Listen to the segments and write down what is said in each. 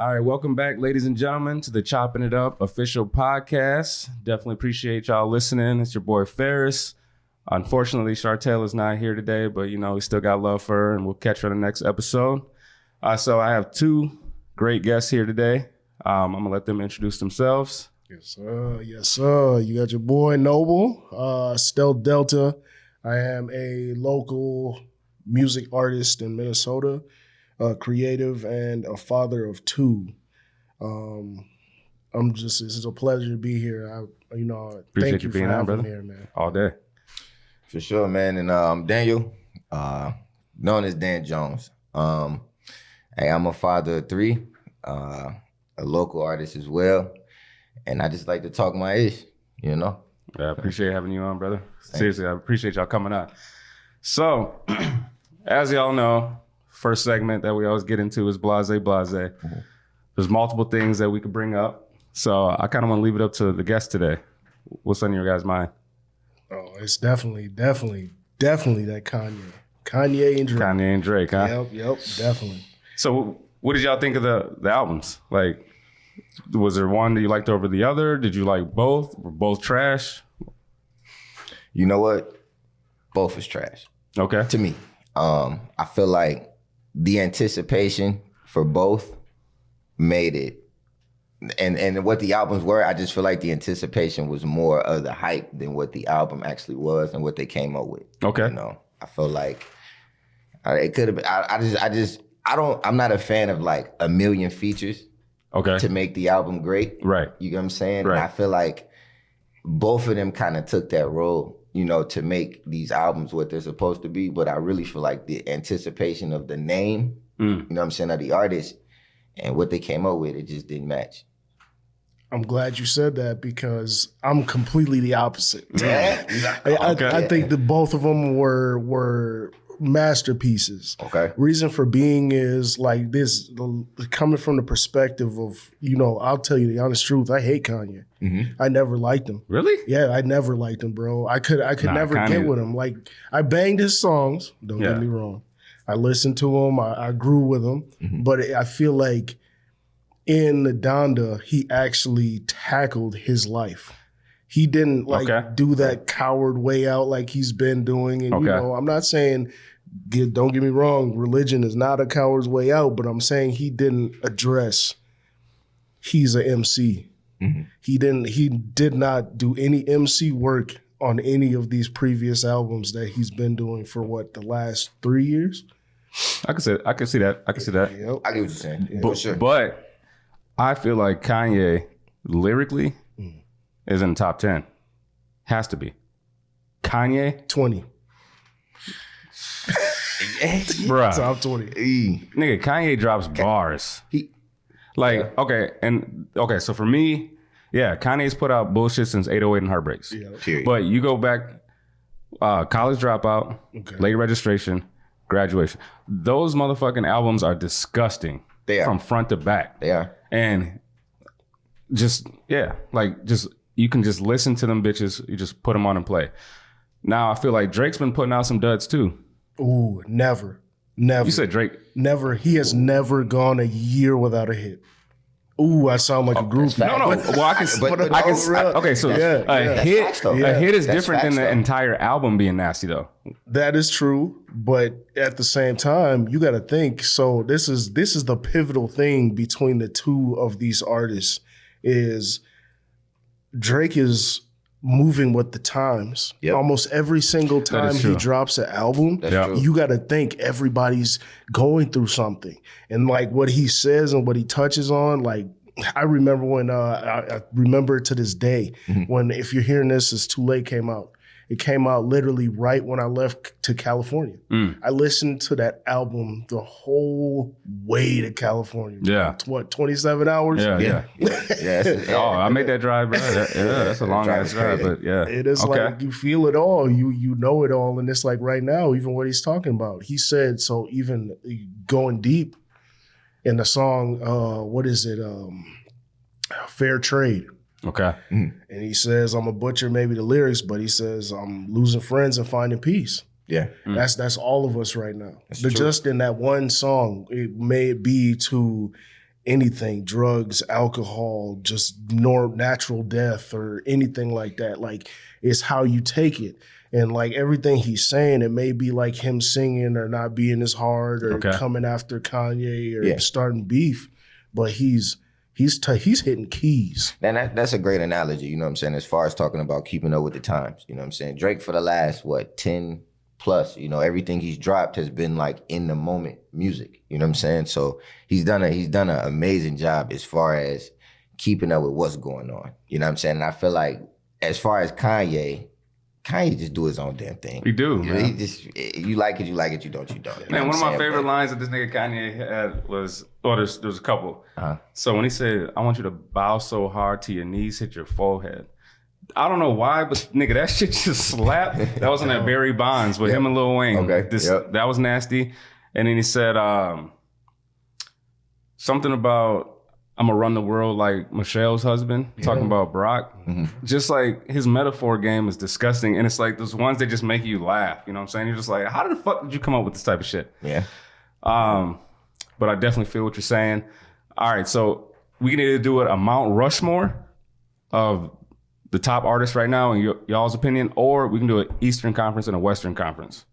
All right, welcome back, ladies and gentlemen, to the Chopping It Up official podcast. Definitely appreciate y'all listening. It's your boy Ferris. Unfortunately, Chartel is not here today, but we still got love for her, and we'll catch her in the next episode. So I have two great guests here today. I'm gonna let them introduce themselves. Yes, sir. Yes, sir. You got your boy Noble, Stealth Delta. I am a local music artist in Minnesota, creative, and a father of two. This is a pleasure to be here. Appreciate thank you you being for on, having brother. me here, man. All day. For sure, man. And I'm Daniel, known as Dan Jones. I'm a father of three, a local artist as well. And I just like to talk my ish, Yeah, I appreciate having you on, brother. Seriously, I appreciate y'all coming on. So, as y'all know, first segment that we always get into is blase. Mm-hmm. There's multiple things that we could bring up. So I kind of want to leave it up to the guest today. What's on your guys' mind? Oh, it's definitely that Kanye. Kanye and Drake. Kanye and Drake, huh? Yep, definitely. So what did y'all think of the albums? Like, was there one that you liked over the other? Did you like both? Were both trash? You know what? Both is trash. Okay. To me. I feel like the anticipation for both made it. And what the albums were, I just feel like the anticipation was more of the hype than what the album actually was and what they came up with. Okay. I feel like it could have been. I'm not a fan of like a million features. Okay. To make the album great. Right. You know what I'm saying? Right. And I feel like both of them kind of took that role, to make these albums what they're supposed to be. But I really feel like the anticipation of the name, you know what I'm saying, of the artist and what they came up with, it just didn't match. I'm glad you said that because I'm completely the opposite. Yeah. I think that both of them were masterpieces. Okay. Reason for being is like this, coming from the perspective of, I'll tell you the honest truth. I hate Kanye. Mm-hmm. I never liked him. Really? Yeah, I never liked him, bro. I could never Kanye, get with him. Like, I banged his songs. Don't get me wrong. I listened to him. I grew with him. Mm-hmm. But I feel like in the Donda, he actually tackled his life. He didn't do that coward way out like he's been doing. And, I'm not saying, don't get me wrong, religion is not a coward's way out, but I'm saying he didn't address he's a MC. Mm-hmm. He did not do any MC work on any of these previous albums that he's been doing for the last 3 years. I can see that. I get what you're saying. Yeah, for sure. But I feel like Kanye lyrically is in the top 10. Has to be. Kanye? 20. Bruh. Top 20. Nigga, Kanye drops bars. So for me, Kanye's put out bullshit since 808 and Heartbreaks. Yeah. Period. But you go back, College Dropout, Late Registration, Graduation. Those motherfucking albums are disgusting. They are. From front to back. They are. And you can just listen to them bitches. You just put them on and play. Now I feel like Drake's been putting out some duds too. Ooh, never. You said Drake. Never. He has never gone a year without a hit. Ooh, I sound like a groupie. No. Well, I can. Okay, so a hit is different than the entire album being nasty, though. That is true, but at the same time, you got to think. So this is the pivotal thing between the two of these artists is Drake is moving with the times. Yep. Almost every single time he drops an album, you got to think everybody's going through something. And like what he says and what he touches on, like I remember when, I remember to this day, when If You're Hearing This, It's Too Late came out. It came out literally right when I left to California. I listened to that album the whole way to California. Yeah. What, 27 hours? Yeah. I made that drive, bro. That's a long ass drive, but yeah. It is like you feel it all. You know it all. And it's like right now, even what he's talking about. He said, so even going deep in the song, what is it? Fair Trade. Okay. And he says, I'm a butcher, maybe the lyrics, but he says, I'm losing friends and finding peace. Yeah. That's all of us right now. That's true. Just in that one song, it may be to anything, drugs, alcohol, just natural death or anything like that. Like, it's how you take it. And like everything he's saying, it may be like him singing or not being as hard or coming after Kanye or starting beef, but he's hitting keys. And that's a great analogy, you know what I'm saying, as far as talking about keeping up with the times. You know what I'm saying? Drake for the last, 10 plus, you know, everything he's dropped has been like in the moment music. You know what I'm saying? So he's done an amazing job as far as keeping up with what's going on. You know what I'm saying? And I feel like as far as Kanye just do his own damn thing. He do, man. He just, you like it, you don't. You know man, one of my favorite lines that this nigga Kanye had was, there's a couple. So when he said, I want you to bow so hard till your knees hit your forehead. I don't know why, but nigga, that shit just slapped. That was on that Barry Bonds with him and Lil Wayne. Okay. That was nasty. And then he said something about, I'm gonna run the world like Michelle's husband, talking about Brock. Just like his metaphor game is disgusting. And it's like those ones that just make you laugh. You know what I'm saying? You're just like, how the fuck did you come up with this type of shit? Yeah. But I definitely feel what you're saying. All right, so we can either do a Mount Rushmore of the top artists right now in y'all's opinion, or we can do an Eastern Conference and a Western Conference.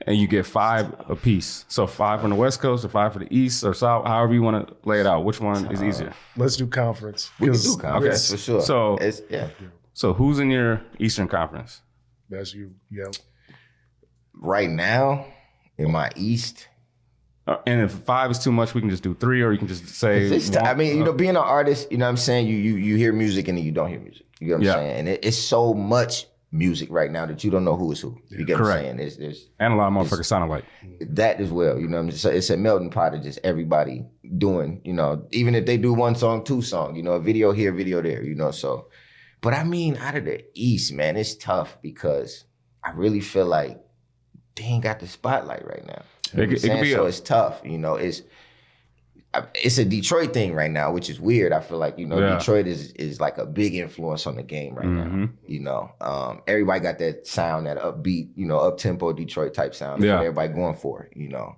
And you get 5 apiece. So 5 from the West Coast or 5 for the East or South, however you want to lay it out. Which one is easier? Let's do conference. We can do conference for sure. So who's in your Eastern Conference? That's you, yeah. Right now, in my East. And if 5 is too much, we can just do 3, or you can just say. I mean, you know, being an artist, you know what I'm saying? You hear music and then you don't hear music. You know what I'm saying? And it's so much music right now that you don't know who is who. You get what I'm saying? There's and a lot of motherfuckers sound alike. That as well, you know what I'm saying? So it's a melting pot of just everybody doing, you know, even if they do 1 song, 2 songs, you know, a video here, video there, you know, so. But I mean, out of the East, man, it's tough because I really feel like they ain't got the spotlight right now. You know it could be so it's tough, you know, it's a Detroit thing right now, which is weird. I feel like, you know, Detroit is like a big influence on the game right now. You know, everybody got that sound, that upbeat, you know, up-tempo Detroit type sound. That's what everybody going for, you know.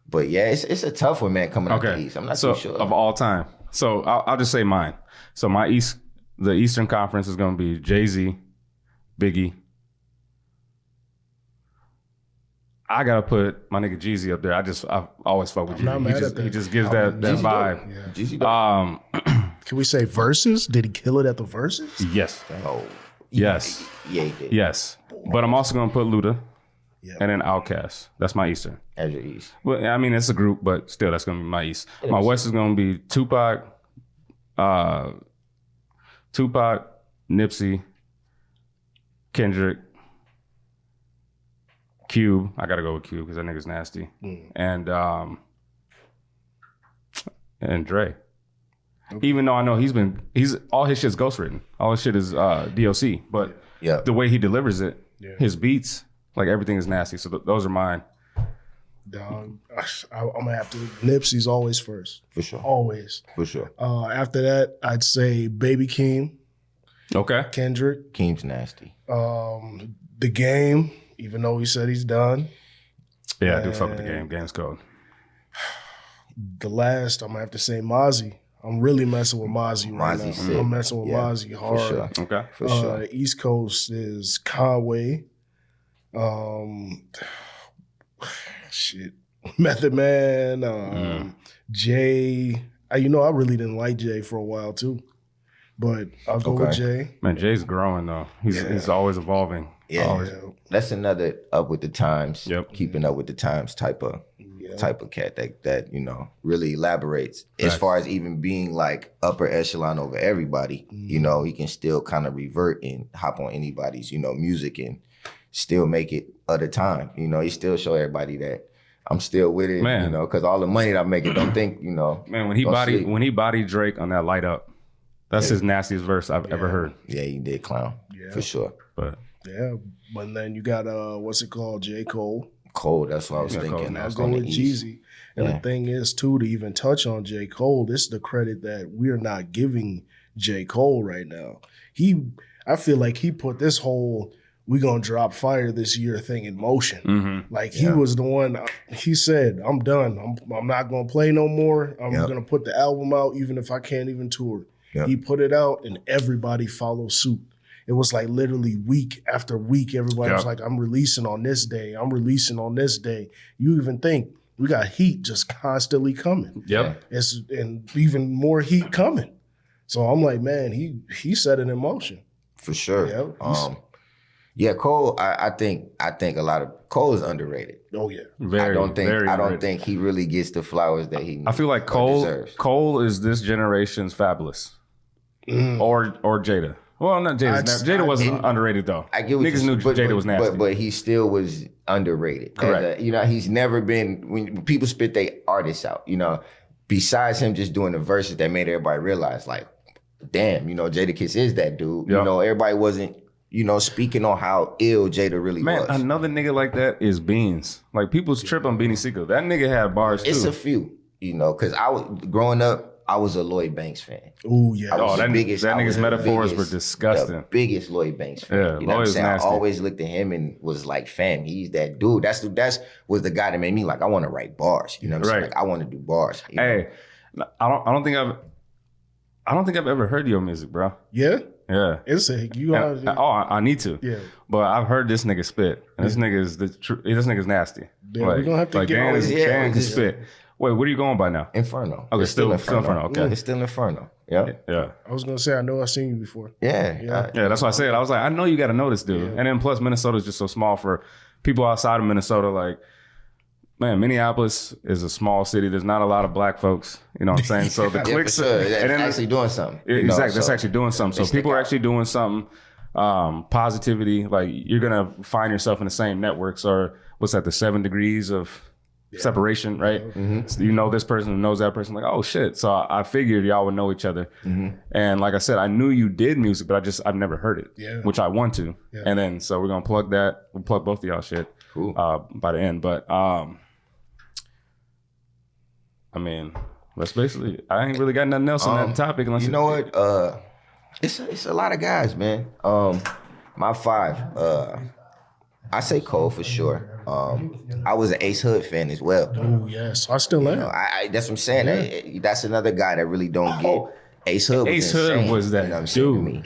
But yeah, it's a tough one, man, coming out the East. I'm not too sure. Of all time. So I'll just say mine. So the Eastern Conference is going to be Jay-Z, Biggie. I gotta put my nigga Jeezy up there. I always fuck with Jeezy. He just gives that vibe. Yeah. Can we say verses? Did he kill it at the verses? Yes. Oh, yes. Yeah, he did. Yes. But I'm also gonna put Luda and then Outkast. That's my Eastern. As your East. Well, I mean, it's a group, but still, that's gonna be my East. My West is gonna be Tupac, Nipsey, Kendrick, Cube. I gotta go with Cube because that nigga's nasty. And Dre. Okay. Even though I know he's all his shit's ghostwritten. All his shit is DOC. But the way he delivers it, his beats, like everything is nasty. So those are mine. Dog, I'm gonna have to. Nipsey's always first. For sure. Always. For sure. After that, I'd say Baby Keem. Okay. Kendrick. Keem's nasty. The Game. Even though he said he's done. Yeah, I do fuck with the Game. Game's cold. The last, I'm going to have to say Mozzie. I'm really messing with Mozzie right now. Sick. I'm messing with Mozzie hard. For sure. Okay. For sure. East Coast is Conway. Method Man. Jay. You know, I really didn't like Jay for a while too. But I'll go with Jay. Man, Jay's growing though. He's always evolving. Yeah, that's another up with the times, keeping up with the times type of cat that you know really elaborates as far as even being like upper echelon over everybody. You know, he can still kind of revert and hop on anybody's music and still make it other time. You know, he still show everybody that I'm still with it. Man. You know, because all the money that I'm making, don't think Man, when he bodied Drake on that Light Up, that's his nastiest verse I've ever heard. Yeah, he did clown for sure. But then you got what's it called? J. Cole. Cole, that's what I was thinking. I was going with Jeezy. And the thing is too, to even touch on J. Cole, this is the credit that we're not giving J. Cole right now. I feel like he put this whole we gonna drop fire this year thing in motion. Mm-hmm. Like he was the one. He said, "I'm done. I'm not gonna play no more. I'm gonna put the album out, even if I can't even tour." Yep. He put it out, and everybody followed suit. It was like literally week after week. Everybody was like, "I'm releasing on this day. I'm releasing on this day." You even think we got heat just constantly coming. Yep. And even more heat coming. So I'm like, man, he set it in motion. For sure. Cole, I think a lot of Cole is underrated. Oh yeah. I don't think he really gets the flowers that he needs. I feel like Cole is this generation's Fabulous. Or Jada. Well, not Jada. Jada wasn't underrated though. I get what niggas knew Jada was nasty. But he still was underrated. Correct. He's never been, when people spit their artists out, besides him just doing the verses that made everybody realize, like, damn, Jadakiss is that dude. Yep. Everybody wasn't, speaking on how ill Jada really was. Man, another nigga like that is Beans. Like, people's trip on Beanie Sigel. That nigga had bars too. It's a few, because growing up, I was a Lloyd Banks fan. Oh yeah. That nigga's metaphors were disgusting. The biggest Lloyd Banks fan. Yeah, you know what I'm Lloyd's saying? nasty. I always looked at him and was like, fam, he's that dude. That's was the guy that made me like, I want to write bars. You know what I'm saying? Like, I want to do bars. Hey, I don't think I've ever heard your music, bro. Yeah. Yeah. It's I need to. Yeah. But I've heard this nigga spit. And this nigga's nasty. Yeah, we're gonna have to get Dan can spit. Wait, what are you going by now? Inferno. Okay, still Inferno. Okay. It's still Inferno. Yeah. Yeah. I was gonna say I know I've seen you before. Yeah. That's why I said. I was like, I know you got to know this dude. Yeah. And then plus Minnesota's just so small for people outside of Minnesota. Like, man, Minneapolis is a small city. There's not a lot of black folks. You know what I'm saying? So the clicks and then actually doing something. Exactly. That's actually doing something. So people are actually doing something. Positivity. Like, you're gonna find yourself in the same networks, or what's that? The 7 degrees of separation, right? Mm-hmm. So you know this person who knows that person. Like, oh shit. So I figured y'all would know each other. Mm-hmm. And like I said, I knew you did music, but I've never heard it, which I want to. Yeah. And then so we're gonna plug that. We'll plug both of y'all shit by the end. But I mean, that's basically. I ain't really got nothing else on that topic. Unless you know what? It's a lot of guys, man. My 5. I say Cole for sure. I was an Ace Hood fan as well. Oh yes, I still am. That's what I'm saying. That's another guy that really don't get. Ace Hood was that dude. Me.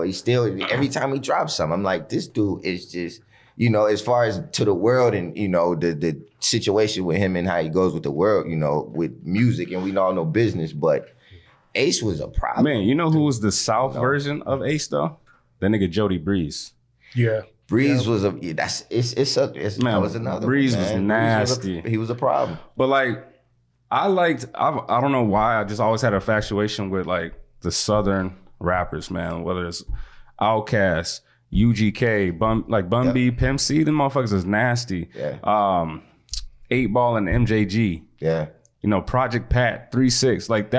He still, every time he drops something, I'm like, this dude is just, as far as to the world and the situation with him and how he goes with the world, with music, and we all know business, but Ace was a problem. Man, you know who was the South version of Ace though? That nigga Jody Breeze. Yeah. Breeze was that was another Breeze was nasty. He was a problem. But like, I don't know why, I just always had a infatuation with like the Southern rappers, man. Whether it's Outkast, UGK, Bun B, Pimp C, them motherfuckers is nasty. Yeah. 8 Ball and MJG. Yeah. Project Pat, 3-6. Like,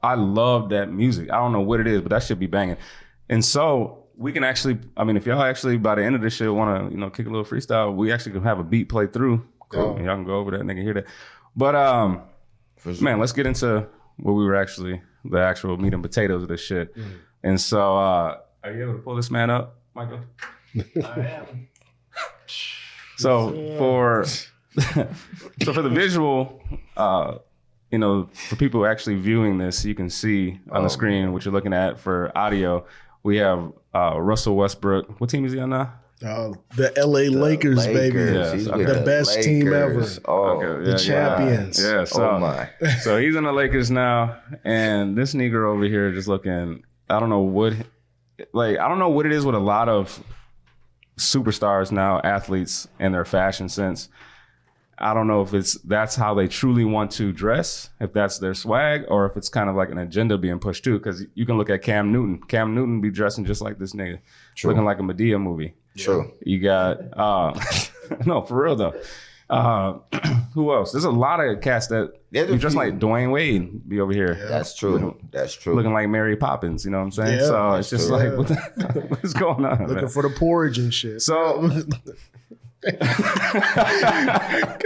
I love that music. I don't know what it is, but that should be banging. And so we can actually, if y'all actually by the end of this shit want to, kick a little freestyle, we actually can have a beat play through. Cool. And y'all can go over that and they can hear that. But man, let's get into what we were actually, the actual meat and potatoes of this shit. Mm-hmm. And so are you able to pull this man up, Michael? I am. So for the visual, for people actually viewing this, you can see on the screen what you're looking at. For audio, we have Russell Westbrook. What team is he on now? The LA Lakers, baby. Yeah, the best team ever. The champions. Yeah, so he's in the Lakers now. And this Negro over here just looking, I don't know what it is with a lot of superstars now, athletes, and their fashion sense. I don't know if that's how they truly want to dress, if that's their swag, or if it's kind of like an agenda being pushed too. Because you can look at Cam Newton. Cam Newton be dressing just like this nigga, looking like a Madea movie. True. You got no, for real though. Who else? There's a lot of cats that be dressed like Dwayne Wade be over here. Yeah. That's true. That's true. Looking like Mary Poppins. You know what I'm saying? Yeah, so it's just like, what's going on? Looking for the porridge and shit. So. Can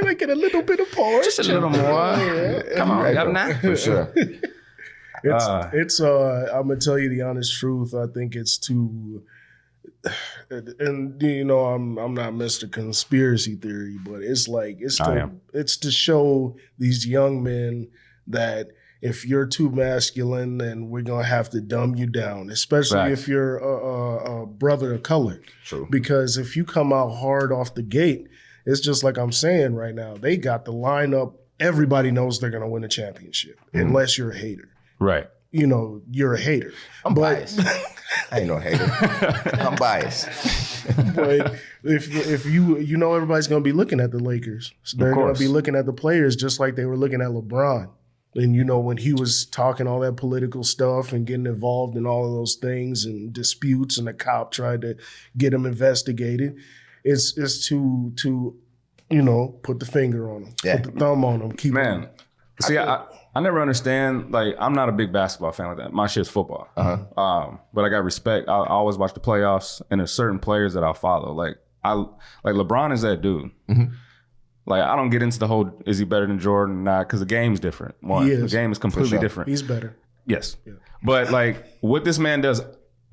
I get a little bit of porridge? Just a little more. Come on, governor. For sure. I'm gonna tell you the honest truth. I think it's to and you know, I'm not Mr. Conspiracy Theory, but it's like I am. it's to show these young men that if you're too masculine, then we're gonna have to dumb you down, especially Right. if you're a brother of color. True. Because if you come out hard off the gate, it's just like I'm saying right now. They got the lineup. Everybody knows they're gonna win a championship, unless you're a hater. Right. You know, you're a hater. I'm biased. I ain't no hater. I'm biased. But if you know everybody's gonna be looking at the Lakers, so they're gonna course. be looking at the players just like they were looking at LeBron. And you know, when he was talking all that political stuff and getting involved in all of those things and disputes, and the cop tried to get him investigated, it's to you know, put the finger on him, Yeah. put the thumb on him, keep Man, see, I never understand. Like, I'm not a big basketball fan like that. My shit's football. But I got respect. I always watch the playoffs, and there's certain players that I'll follow. Like LeBron is that dude. Like, I don't get into the whole is he better than Jordan or not, because the game's different. One, He the is. game is completely sure. different. He's better. Yes. But like what this man does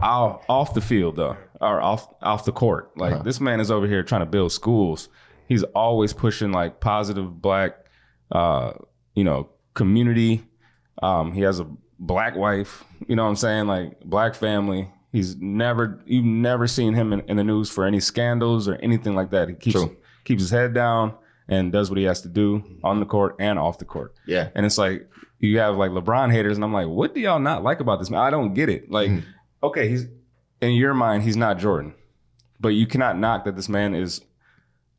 off the field though, or off the court, like this man is over here trying to build schools. He's always pushing like positive black, you know, community. He has a black wife, you know what I'm saying? Like black family. You've never seen him in the news for any scandals or anything like that. He keeps his head down and does what he has to do on the court and off the court. Yeah. And it's like, you have like LeBron haters, and I'm like, what do y'all not like about this man? I don't get it. Like, okay, he's in your mind, he's not Jordan, but you cannot knock that this man is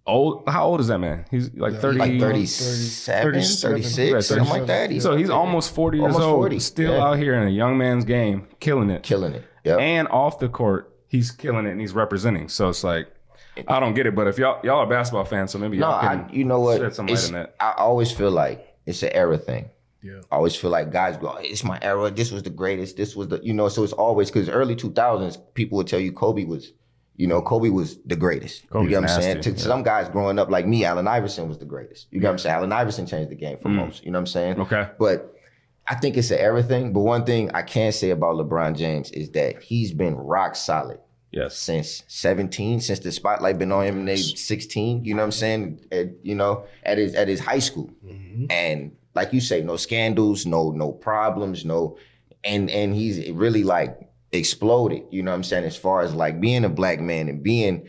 old. How old is that man? He's like 30, Like 37, 36, Yeah, something like that. So he's almost 40 years Almost old, 40, still yeah. out here in a young man's game, killing it. Killing it. Yep. And off the court, he's killing it and he's representing. So it's like, I don't get it. But if y'all are basketball fans, so maybe No, y'all can you know what? shed some light on that. I always feel like it's an era thing. Yeah. I always feel like guys go, it's my era. This was the greatest. This was the, you know, so it's always, because early 2000s, people would tell you Kobe was the greatest. Kobe's You get what I'm saying? nasty, To some guys growing up like me, Allen Iverson was the greatest. You get what I'm saying? Allen Iverson changed the game for most. You know what I'm saying? Okay. But I think it's an era thing. But one thing I can say about LeBron James is that he's been rock solid Yes. since 17, since the spotlight been on him in age 16, you know what I'm saying? At his high school. And like you say, no scandals, no problems, and he's really like exploded, you know what I'm saying, as far as like being a black man and being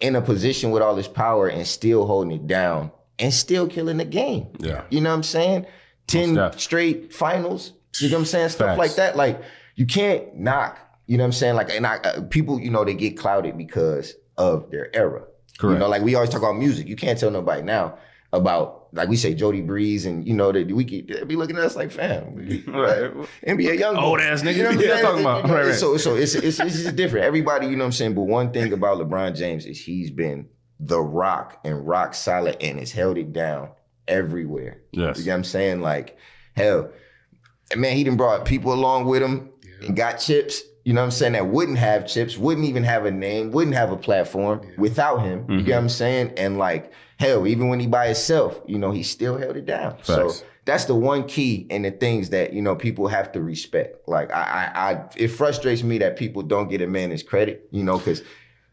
in a position with all this power and still holding it down and still killing the game. Yeah. You know what I'm saying? 10 definitely. straight finals, you know what I'm saying? Stuff Facts. like that. Like, you can't knock, you know what I'm saying? Like, and people, you know, they get clouded because of their era. Correct. You know, like we always talk about music. You can't tell nobody now about, like we say, Jody Breeze, and you know, that we could be looking at us like, fam, Right. NBA young boy. Old ass nigga. You know what I'm Yeah, saying? talking about. You know, Right. So it's just different. Everybody, you know what I'm saying? But one thing about LeBron James is he's been the rock and rock solid and has held it down everywhere. Yes. You know what I'm saying? Like, hell, man, he done brought people along with him and got chips. You know what I'm saying? That wouldn't have chips, wouldn't even have a name, wouldn't have a platform without him. You get what I'm saying? And like, hell, even when he by himself, you know, he still held it down. Facts. So that's the one key and the things that, you know, people have to respect. Like, it frustrates me that people don't get a man his credit, you know, because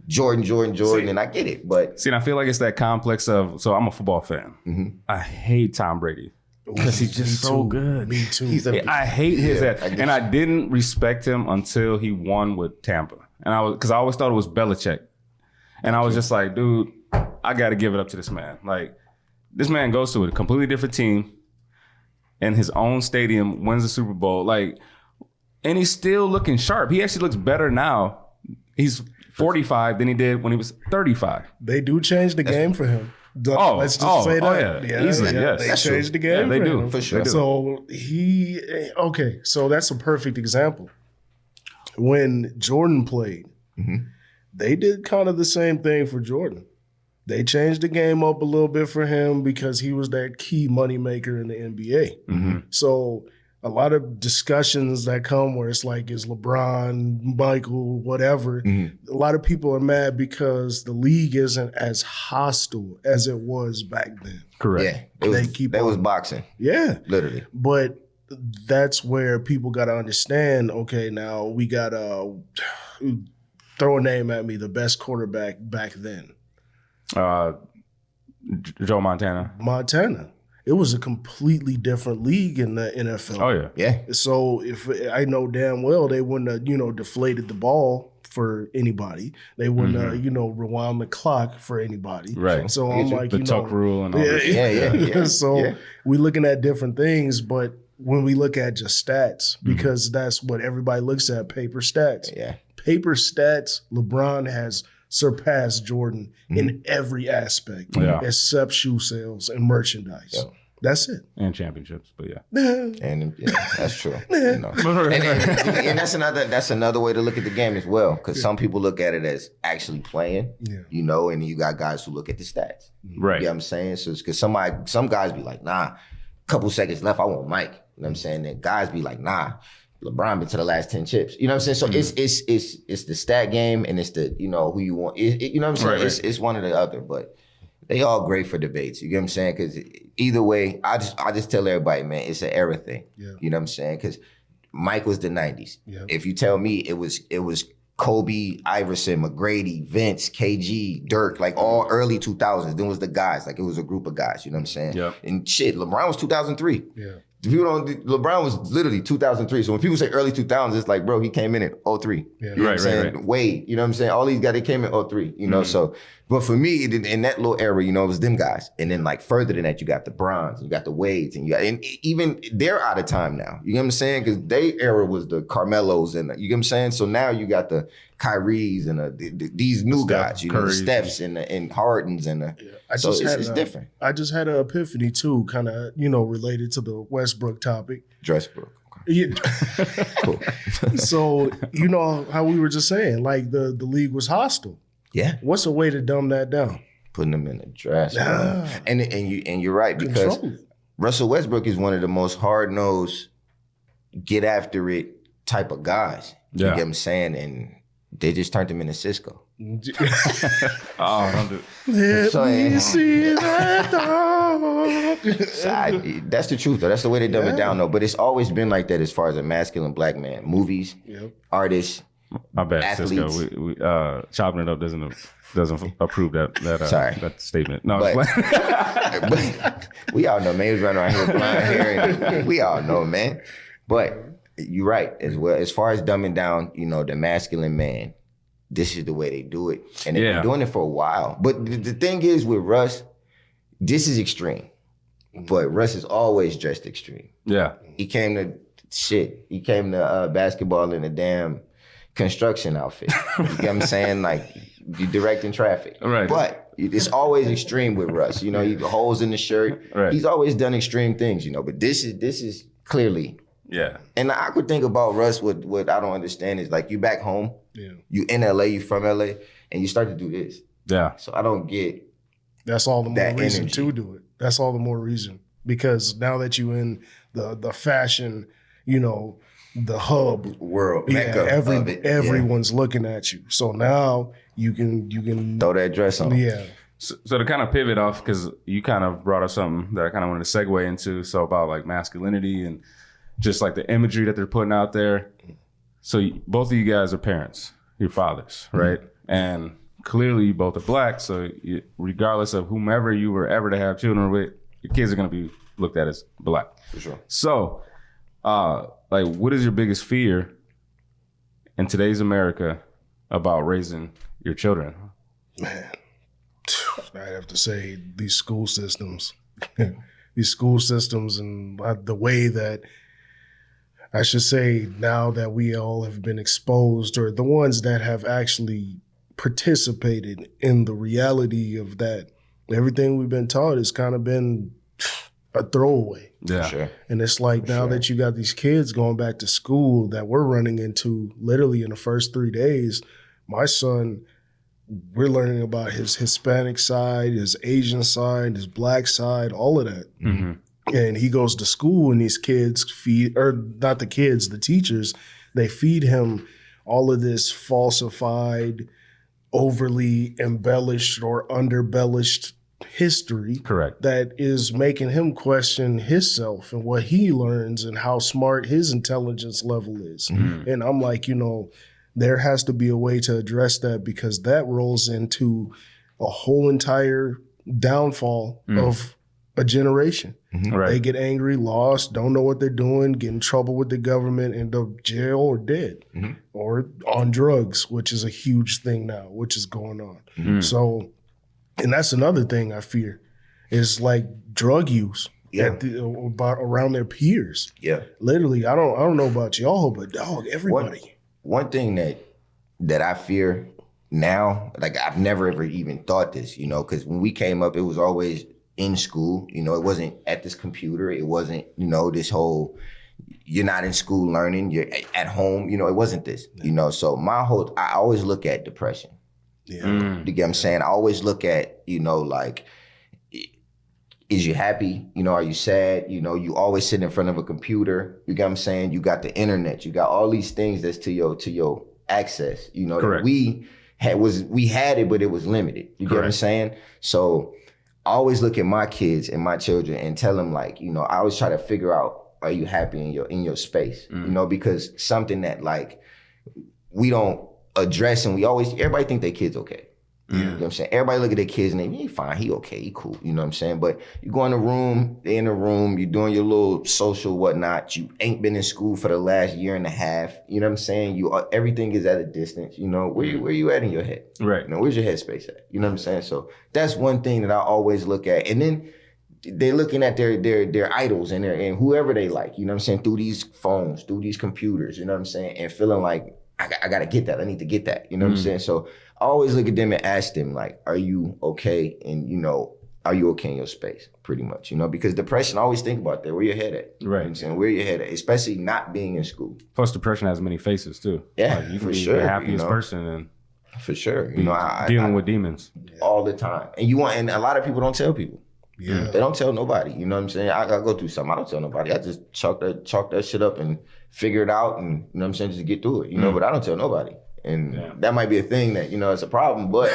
Jordan, and I get it. But See, and I feel like it's that complex of, so I'm a football fan. I hate Tom Brady because he's just so good. Me too. I hate his ass. I get And I didn't respect him until he won with Tampa. And because I always thought it was Belichick. And I was just like, dude, I got to give it up to this man. Like, this man goes to a completely different team in his own stadium, wins the Super Bowl. Like, and he's still looking sharp. He actually looks better now. He's 45 than he did when he was 35. They do change the game for him. Oh, Let's just say that. yeah. Easily, yes. They That's changed the Yeah, game they for do. him. For sure. They do. So so that's a perfect example. When Jordan played, they did kind of the same thing for Jordan. They changed the game up a little bit for him because he was that key moneymaker in the NBA. So a lot of discussions that come where it's like, is LeBron, Michael, whatever, a lot of people are mad because the league isn't as hostile as it was back then. Correct. yeah, They was boxing, Yeah. literally. But that's where people got to understand, okay, now we got throw a name at me. The best quarterback back then. Joe Montana. Montana. It was a completely different league in the NFL. Oh yeah. Yeah. So if I know damn well they wouldn't have, deflated the ball for anybody. They wouldn't have, rewound the clock for anybody. Right. So I'm like, the tuck rule and all that. Yeah. So we're looking at different things, but when we look at just stats, because that's what everybody looks at, paper stats. Yeah. Paper stats, LeBron has surpassed Jordan in every aspect, except shoe sales and merchandise. Yep. That's it. And championships, but yeah. And that's true. And that's another way to look at the game as well. Because some people look at it as actually playing, and you got guys who look at the stats. Right. You know what I'm saying? So it's because some guys be like, nah, couple seconds left, I want Mike. You know what I'm saying? Then guys be like, nah, LeBron been to the last 10 chips. You know what I'm saying? So it's the stat game and it's the, who you want. You know what I'm saying? Right. It's one or the other, but they all great for debates. You get what I'm saying? Because either way, I just tell everybody, man, it's an era thing. Yeah. You know what I'm saying? Because Mike was the 90s. Yeah. If you tell me it was Kobe, Iverson, McGrady, Vince, KG, Dirk, like all early 2000s. Then was the guys. Like it was a group of guys. You know what I'm saying? Yep. And shit, LeBron was 2003. Yeah. LeBron was literally 2003. So when people say early 2000s, it's like, bro, he came in at 03. Yeah. You know what I'm saying? Wade, you know what I'm saying? All these guys, they came in 03, So, but for me, in that little era, it was them guys. And then like further than that, you got the Brons, you got the Wades, and even they're out of time now. You know what I'm saying? Because their era was the Carmelos and you know what I'm saying? So now you got the Kyries and these new guys, the Stephs and Hardens and it's different. I just had an epiphany too, kind of, related to the Westbrook topic. Dressbrook. Yeah. Cool. So, how we were just saying, like the league was hostile. Yeah. What's a way to dumb that down? Putting them in a dress. And you're right, because Russell Westbrook is one of the most hard-nosed, get after it type of guys. You get what I'm saying? And they just turned him into Cisco. Oh, don't do Let me see that dog. That's the truth, though. That's the way they dumb it down, though. But it's always been like that as far as a masculine black man. Movies, artists, my bad, athletes. Cisco. We chopping it up doesn't approve that statement. No, but we all know, man. He was running around here with blonde hair. And we all know, man. But you're right as well. As far as dumbing down, the masculine man, this is the way they do it. And they've been doing it for a while. But the thing is with Russ, this is extreme. But Russ is always dressed extreme. Yeah. He came to basketball in a damn construction outfit. You get what I'm saying? Like, you directing traffic. Right. But it's always extreme with Russ. You got holes in the shirt. Right. He's always done extreme things, But this is clearly. Yeah. And the awkward thing about Russ, what I don't understand is like you back home, you in LA, you from LA, and you start to do this. Yeah. So I don't get That's all the more that reason energy. to do it. That's all the more reason. Because now that you in the fashion, the hub world mecca of it. everyone's looking at you. So now you can Throw that dress on. Yeah. So to kind of pivot off, because you kind of brought up something that I kind of wanted to segue into, so about like masculinity and just like the imagery that they're putting out there. So both of you guys are parents, your fathers, right? And clearly you both are black, so regardless of whomever you were ever to have children with, your kids are going to be looked at as black. For sure. So, what is your biggest fear in today's America about raising your children? Man, I have to say these school systems, and the way that, I should say, now that we all have been exposed, or the ones that have actually participated in the reality of that, everything we've been taught has kind of been a throwaway. Yeah. For sure. And it's like now that you got these kids going back to school that we're running into literally in the first 3 days, my son, we're learning about his Hispanic side, his Asian side, his black side, all of that. Mm-hmm. And he goes to school and these kids the teachers, they feed him all of this falsified, overly embellished or underbellished history. Correct. That is making him question himself and what he learns and how smart his intelligence level is. Mm-hmm. And I'm like, there has to be a way to address that, because that rolls into a whole entire downfall of a generation. Right. They get angry, lost, don't know what they're doing, get in trouble with the government, end up jail or dead, or on drugs, which is a huge thing now, which is going on. So, and that's another thing I fear is like drug use about around their peers. Yeah. Literally, I don't know about y'all, but dog, everybody. One thing that I fear now, like I've never ever even thought this, you know, because when we came up, it was always in school. You know, it wasn't at this computer. It wasn't, you know, this whole, you're not in school learning, you're at home. You know, it wasn't this, you know. So I always look at depression. Yeah. You get what I'm saying? I always look at, you know, like, is you happy? You know, are you sad? You know, you always sit in front of a computer. You get what I'm saying? You got the internet. You got all these things that's to your access. You know, Correct. that we had it, but it was limited. You get what I'm saying? So I always look at my kids and my children and tell them, like, you know, I always try to figure out, are you happy in your space? You know, because something that like we don't address, and everybody think their kid's okay. You know what I'm saying? Everybody look at their kids and they, he fine, he okay, he cool. You know what I'm saying? But you go in the room, they in the room, you're doing your little social whatnot. You ain't been in school for the last year and a half. You know what I'm saying? Everything is at a distance. You know, where you at in your head? Right. You know, where's your headspace at? You know what I'm saying? So that's one thing that I always look at. And then they're looking at their idols and whoever they like, you know what I'm saying, through these phones, through these computers, you know what I'm saying, and feeling like, I got to get that. I need to get that. You know what I'm saying? So I always look at them and ask them, like, are you okay? And, you know, are you okay in your space? Pretty much, you know, because depression, I always think about that. Where your head at? You know what I'm saying? Where your head at? Especially not being in school. Plus, depression has many faces too. Yeah, like, you can for be sure, the happiest you know. person and For sure. You know, I dealing with demons. all the time. And a lot of people don't tell people. Yeah. They don't tell nobody. You know what I'm saying? I gotta go through something. I don't tell nobody. I just chalk that shit up and figure it out, and you know what I'm saying, just get through it. You know, but I don't tell nobody. And that might be a thing that, you know, it's a problem, but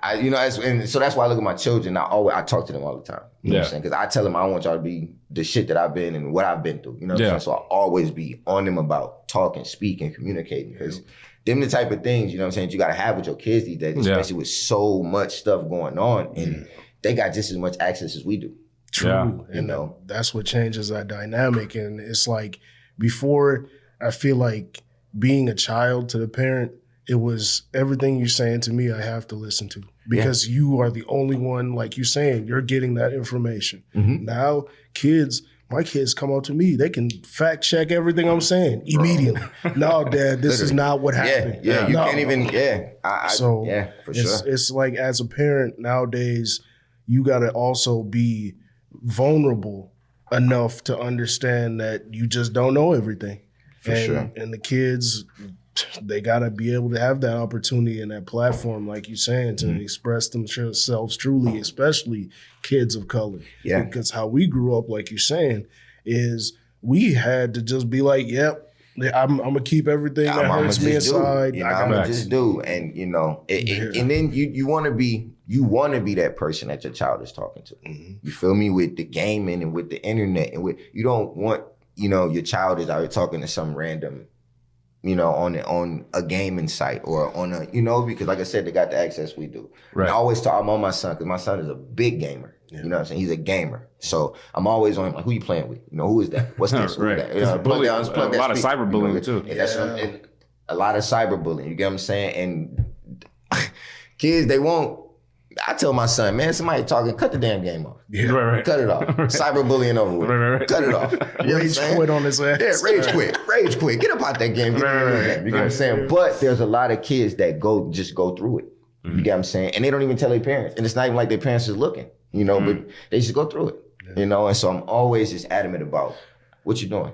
and so that's why I look at my children. I talk to them all the time. You know what I'm saying? Because I tell them I don't want y'all to be the shit that I've been and what I've been through. You know what I'm saying? So I always be on them about talking, speaking, communicating, because them the type of things, you know what I'm saying, you got to have with your kids these days, especially with so much stuff going on, and they got just as much access as we do. True. Yeah. And You know. that's what changes that dynamic. And it's like before, I feel like being a child to the parent, it was everything you're saying to me, I have to listen to, because you are the only one, like you're saying, you're getting that information. Now, my kids come up to me, they can fact check everything I'm saying immediately. No, Dad, this is not what happened. Yeah, you No. can't even, So for sure. it's like, as a parent nowadays, you got to also be vulnerable enough to understand that you just don't know everything. For sure. And the kids, they got to be able to have that opportunity and that platform, like you're saying, to express themselves truly, especially kids of color. Yeah. Because how we grew up, like you're saying, is we had to just be like, yep, I'm going to keep everything that hurts me inside. You know, I'm gonna just do. And you know, and then you want to be that person that your child is talking to. You feel me? With the gaming and with the internet, and you don't want, you know, your child is out here talking to some random, you know, on a gaming site or on a, you know, because like I said, they got the access we do. Right. And I always talk, I'm on my son, because my son is a big gamer. You know what I'm saying? He's a gamer. So I'm always on him, like, who you playing with? You know, who is that? What's this? Who is that? You know, Bully, plug that a lot of speaker, cyberbullying you know, too. and that's and a lot of cyberbullying. You get what I'm saying? And kids, they won't. I tell my son, man, somebody talking, cut the damn game off. Right. Cut it off. Cyberbullying over with. Right. Cut it off. You know what I'm Rage saying? quit on his ass. Yeah, rage quit. Get up out that game. Get out that game. You get what I'm saying? But there's a lot of kids that go through it. You get what I'm saying? And they don't even tell their parents. And it's not even like their parents is looking, you know, but they just go through it. You know, and so I'm always just adamant about what you're doing.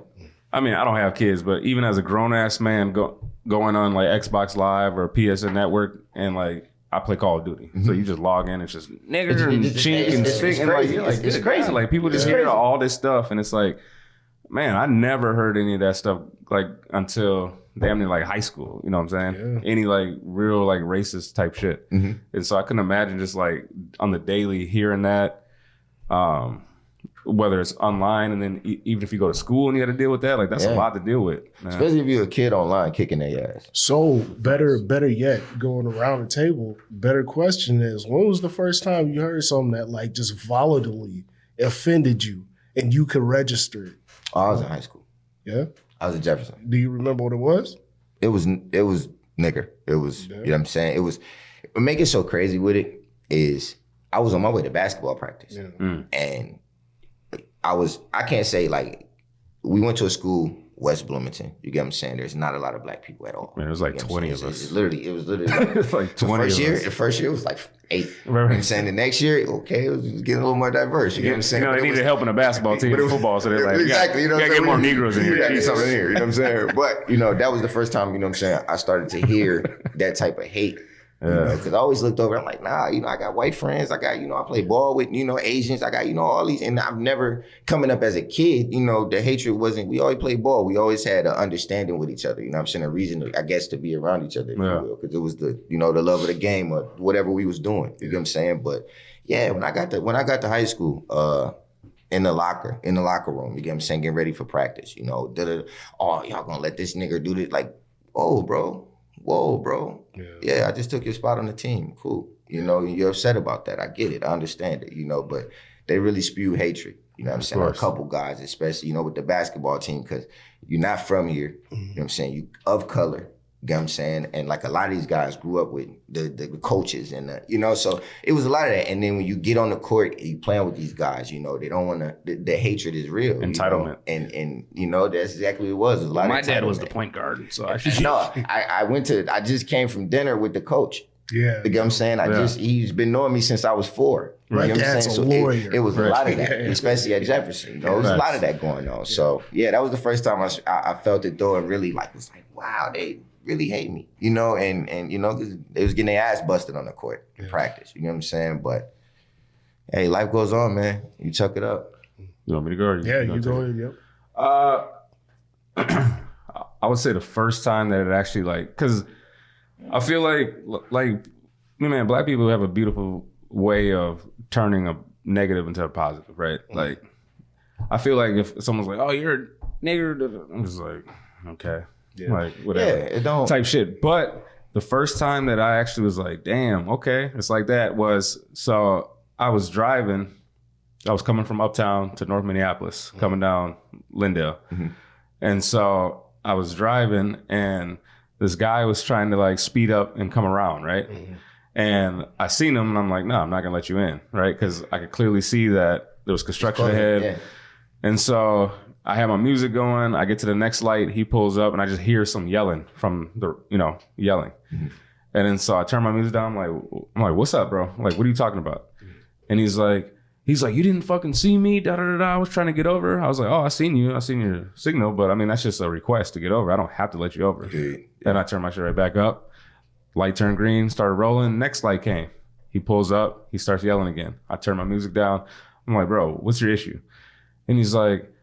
I mean, I don't have kids, but even as a grown ass man going on like Xbox Live or PSN Network, and like I play Call of Duty, so you just log in, and it's just nigger and chink and stick, and like you're like, it's crazy. Like people just hear all this stuff, and it's like, man, I never heard any of that stuff like until damn near like high school. You know what I'm saying? Any like real like racist type shit, and so I couldn't imagine just like on the daily hearing that. whether it's online and then even if you go to school and you got to deal with that, like that's a lot to deal with, man. Especially if you're a kid online kicking their ass. So better yet, going around the table, better question is, when was the first time you heard something that like just volatilely offended you and you could register it? Oh, I was in high school. Yeah? I was at Jefferson. Do you remember what it was? It was nigger. It was, you know what I'm saying? It was, what make it so crazy with it is I was on my way to basketball practice. Yeah. And I can't say like, we went to a school, West Bloomington. You get what I'm saying? There's not a lot of black people at all. Man, it was like You know 20 what I'm of saying? us. It was literally like, It's like 20 of us. the first year was like 8. Right. You know what I'm saying? The next year, okay, it was getting a little more diverse. You get what I'm saying? You know, they But it needed was- help in the basketball team but it and was- football, so they're like, exactly. You know you what gotta I'm get more saying? Negroes in here. You gotta get something in here. You know what I'm saying? But, you know, that was the first time, you know what I'm saying, I started to hear that type of hate. You know, because I always looked over, I'm like, nah, you know, I got white friends. I got, you know, I play ball with, you know, Asians. I got, you know, all these. And I've never, coming up as a kid, you know, the hatred wasn't, we always played ball. We always had an understanding with each other. You know what I'm saying? A reason, I guess, to be around each other, if you will. Because it was the, you know, the love of the game or whatever we was doing. You know what I'm saying? But yeah, when I got to high school, in the locker room, you get what I'm saying, getting ready for practice, you know, oh, y'all gonna let this nigga do this? Like, whoa, bro. Yeah, I just took your spot on the team. Cool. You know, you're upset about that. I get it. I understand it, you know, but they really spew hatred. You know what I'm saying? A couple guys, especially, you know, with the basketball team, because you're not from here. You know what I'm saying? You of color. You know what I'm saying? And like a lot of these guys grew up with the coaches and, you know, so it was a lot of that. And then when you get on the court, you playing with these guys, you know, they don't want to, the hatred is real. Entitlement. You know? And you know, that's exactly what it was. It was a lot My of dad was the entitlement. point guard, so I No, I just came from dinner with the coach. Yeah. You know what I'm saying? He's been knowing me since I was 4. You My know what I'm dad's saying? a So lawyer. it was a lot of that, Yeah. especially at Jefferson. You know, there was a lot of that going on. So yeah, that was the first time I felt it though, and really like was like, wow, they really hate me. You know, and you know, 'cause they was getting their ass busted on the court in practice. You know what I'm saying? But hey, life goes on, man. You chuck it up. You want me to go? Or Yeah, you take go it? ahead, yep. I would say the first time that it actually like, because I feel like man, black people have a beautiful way of turning a negative into a positive, right? Like, I feel like if someone's like, "Oh, you're a nigger," I'm just like, okay, like whatever, It don't type shit. But the first time that I actually was like, "Damn, okay," it's like that was so I was driving. I was coming from uptown to North Minneapolis, coming down Lindale, and so I was driving, and this guy was trying to like speed up and come around, right? And I seen him, and I'm like, no, I'm not gonna let you in, right? Because I could clearly see that there was construction ahead. Yeah. And so I had my music going. I get to the next light. He pulls up, and I just hear some yelling from the, yelling. And then so I turn my music down. I'm like, what's up, bro? Like, what are you talking about? And he's like, you didn't fucking see me, da da da da. I was trying to get over. I was like, oh, I seen you. I seen your signal, but I mean, that's just a request to get over. I don't have to let you over. And I turned my shit right back up. Light turned green, started rolling. Next light came. He pulls up. He starts yelling again. I turn my music down. I'm like, bro, what's your issue? And he's like,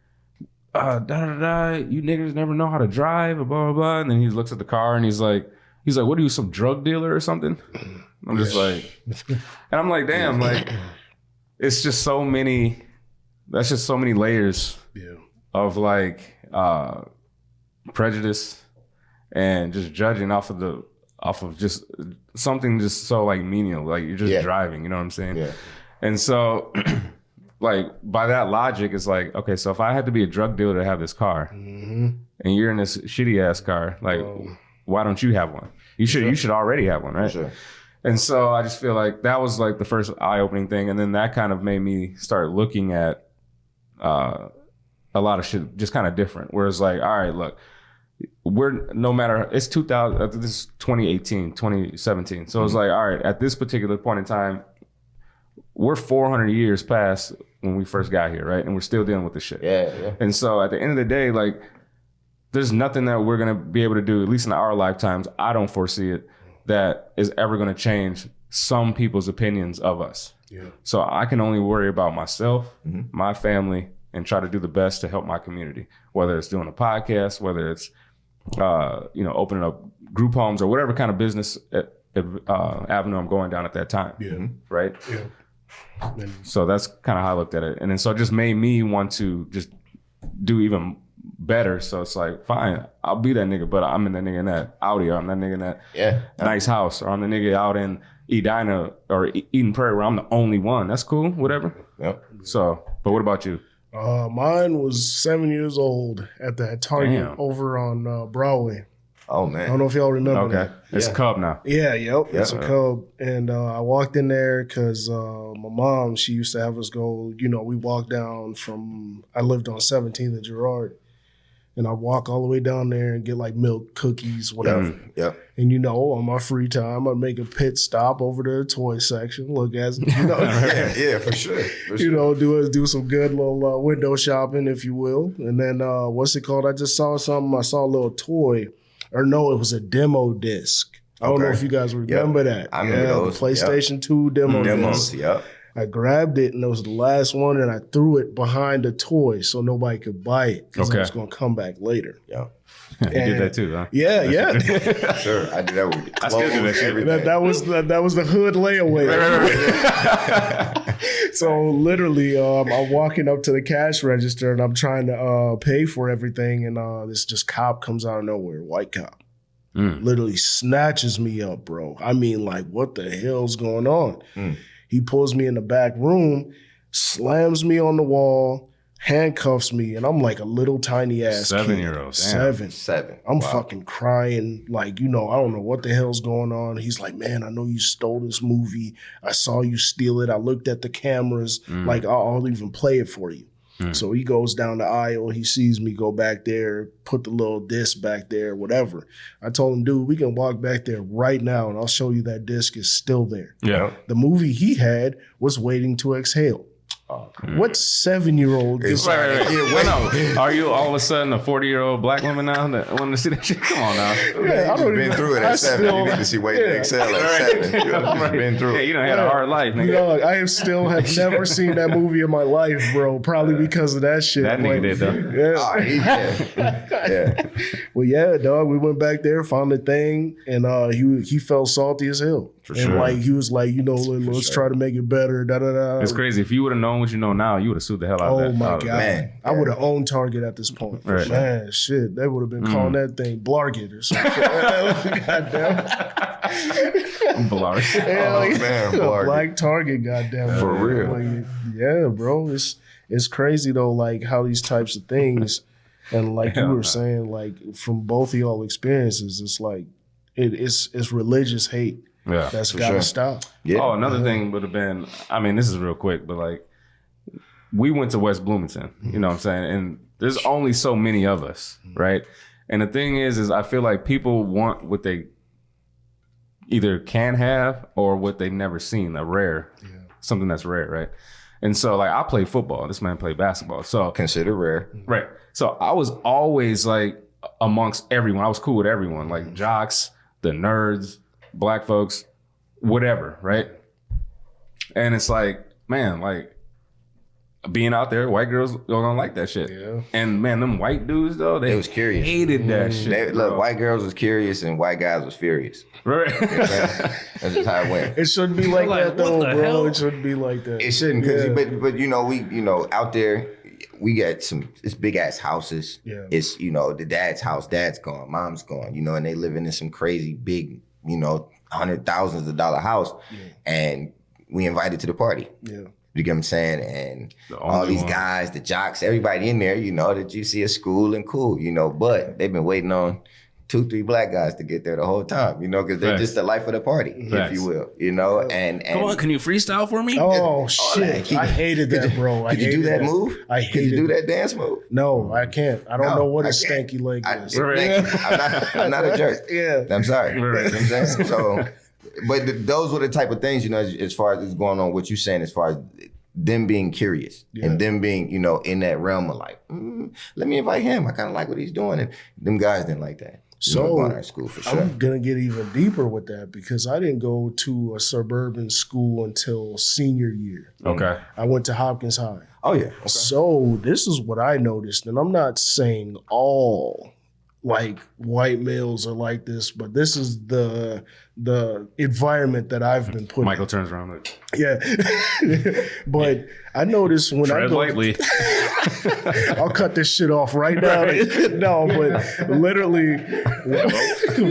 da da da. You niggas never know how to drive, blah blah blah. And then he looks at the car and he's like, what are you, some drug dealer or something? I'm just like, and I'm like, damn, like, it's just so many. That's just so many layers of like prejudice and just judging off of just something just so like menial, like you're just driving, you know what I'm saying? Yeah. And so like by that logic, it's like, okay, so if I had to be a drug dealer to have this car and you're in this shitty ass car, like why don't you have one? You should already have one, right? Sure. And so I just feel like that was like the first eye-opening thing. And then that kind of made me start looking at a lot of shit just kind of different. Whereas like, all right, look, it's 2000, this is 2018, 2017. So it's like, all right, at this particular point in time, we're 400 years past when we first got here, right? And we're still dealing with this shit. Yeah. And so at the end of the day, like, there's nothing that we're going to be able to do, at least in our lifetimes, I don't foresee it, that is ever going to change some people's opinions of us. Yeah. So I can only worry about myself, my family, and try to do the best to help my community, whether it's doing a podcast, whether it's, opening up group homes or whatever kind of business avenue I'm going down at that time. Yeah. Right. Yeah. And So that's kind of how I looked at it. And then so it just made me want to just do even better. So it's like, fine, I'll be that nigga, but I'm in that nigga in that Audi, or I'm that nigga in that nice house, or I'm the nigga out in Edina or Eden Prairie where I'm the only one. That's cool, whatever. Yep. So, but what about you? mine was 7 years old at that Target Damn. over on Broadway. Oh I don't man. know if y'all remember Okay. that. It's a Cub now. Yeah, yep. It's a Yeah. Cub. And I walked in there because my mom, she used to have us go, we walked down from, I lived on 17th and Girard. And I walk all the way down there and get like milk, cookies, whatever. Yep. And on my free time, I'd make a pit stop over to the toy section, look at, Yeah, for sure. For sure. do some good little window shopping, if you will. And then what's it called? I just saw something. I saw a little toy, or no, it was a demo disc. I don't know Okay. if you guys remember that. I remember those. The PlayStation 2 demo Demos. disc. Yep. I grabbed it, and it was the last one, and I threw it behind the toy so nobody could buy it because Okay. I was going to come back later. Yep. You did that too, huh? Yeah. Sure. I did that with I still do that clothes, shit. everything. That was the hood layaway. So literally, I'm walking up to the cash register and I'm trying to pay for everything, and this just cop comes out of nowhere, white cop, literally snatches me up, bro. I mean, like, what the hell's going on? He pulls me in the back room, slams me on the wall, handcuffs me, and I'm like a little tiny ass 7-year-old. Damn. 7. 7. I'm Wow. fucking crying, like, I don't know what the hell's going on. He's like, man, I know you stole this movie. I saw you steal it. I looked at the cameras. Like, I'll even play it for you. So he goes down the aisle. He sees me go back there, put the little disc back there, whatever. I told him, dude, we can walk back there right now, and I'll show you that disc is still there. Yeah. The movie he had was Waiting to Exhale. What 7-year-old gets Right. Yeah, no. Are you all of a sudden a 40-year-old black woman now that want to see that shit? Come on now. Yeah, I don't You've been even- through it I at 7. still- You need to see Waiting to Excel at 7. You've been through Yeah, it. you done had a hard life, nigga. Dog, I have still have never seen that movie in my life, bro. Probably because of that shit. That nigga did, though. Yeah. Oh, yeah. Well, yeah, dog. We went back there, found the thing, and he felt salty as hell. And sure. like he was like, let's try to make it better. Da da da. It's crazy. If you would have known what you know now, you would have sued the hell out of Oh that. my out of god, that. Man. I would have owned Target at this point. Right. Man, shit, they would have been calling that thing Blarget or something. Goddamn. Blarg. Yeah, Oh, man, Blarget. Black Target, goddamn. For real. Like, yeah, bro. It's crazy though, like how these types of things, and like you Hell were no. saying, like from both of y'all experiences, it's like it's religious hate Yeah. that's For got to sure. stop. Yeah. Oh, another thing would have been, I mean, this is real quick, but like, we went to West Bloomington, you know what I'm saying? And there's only so many of us, right? And the thing is I feel like people want what they either can have or what they've never seen, something that's rare, right? And so, like, I played football. This man played basketball. So, Consider rare. right. So I was always like amongst everyone. I was cool with everyone, like jocks, the nerds, black folks, whatever, right? And it's like, man, like being out there, white girls don't like that shit. Yeah. And man, them white dudes though, they was curious. hated that shit. They, look, bro. white girls was curious and white guys was furious. Right. That's just how it went. It shouldn't be like Like, that though, what the bro. hell? It shouldn't be like that. It shouldn't, cause Yeah. but we out there, we got it's big ass houses. Yeah. It's the dad's house, dad's gone, mom's gone, and they living in some crazy big, $100,000s of dollar house, and we invited to the party. Yeah. You get what I'm saying? And The all only these one. guys, the jocks, everybody in there, that you see at school and cool, but they've been waiting on 2-3 black guys to get there the whole time, because they're Facts. just the life of the party, if Facts. you will, and Come on, can you freestyle for me? Oh shit! I hated that, bro. I Could you do hated that move? I Could you hated do it. that dance move? No, I can't. I don't No, know what a I can't. stanky leg is. I'm not a jerk. Yeah. I'm sorry. Right. You know what I'm saying? So, but those were the type of things, as far as going on, what you're saying, as far as them being curious and them being, in that realm of like, let me invite him. I kind of like what he's doing. And them guys didn't like that. So, going to our school for sure. I'm gonna get even deeper with that because I didn't go to a suburban school until senior year. Okay. I went to Hopkins High. Oh, yeah. So this is what I noticed, and I'm not saying all like white males are like this, but this is the environment that I've been put Michael turns around like, in. Yeah. But I noticed when I tread go, lightly. I'll cut this shit off right now. No, but literally,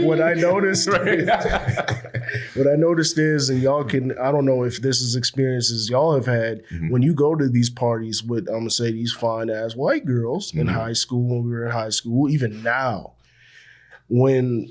what I noticed, what I noticed is, and y'all can, I don't know if this is experiences y'all have had when you go to these parties with, I'm gonna say these fine ass white girls in high school, when we were in high school, even now, when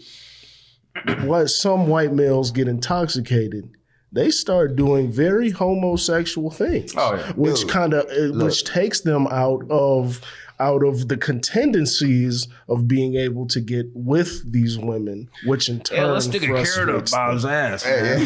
some white males get intoxicated, they start doing very homosexual things. Oh, yeah. Which kind of which takes them out of the tendencies of being able to get with these women, which in turn let's stick a carrot up frustrates Bob's them. ass. Hey,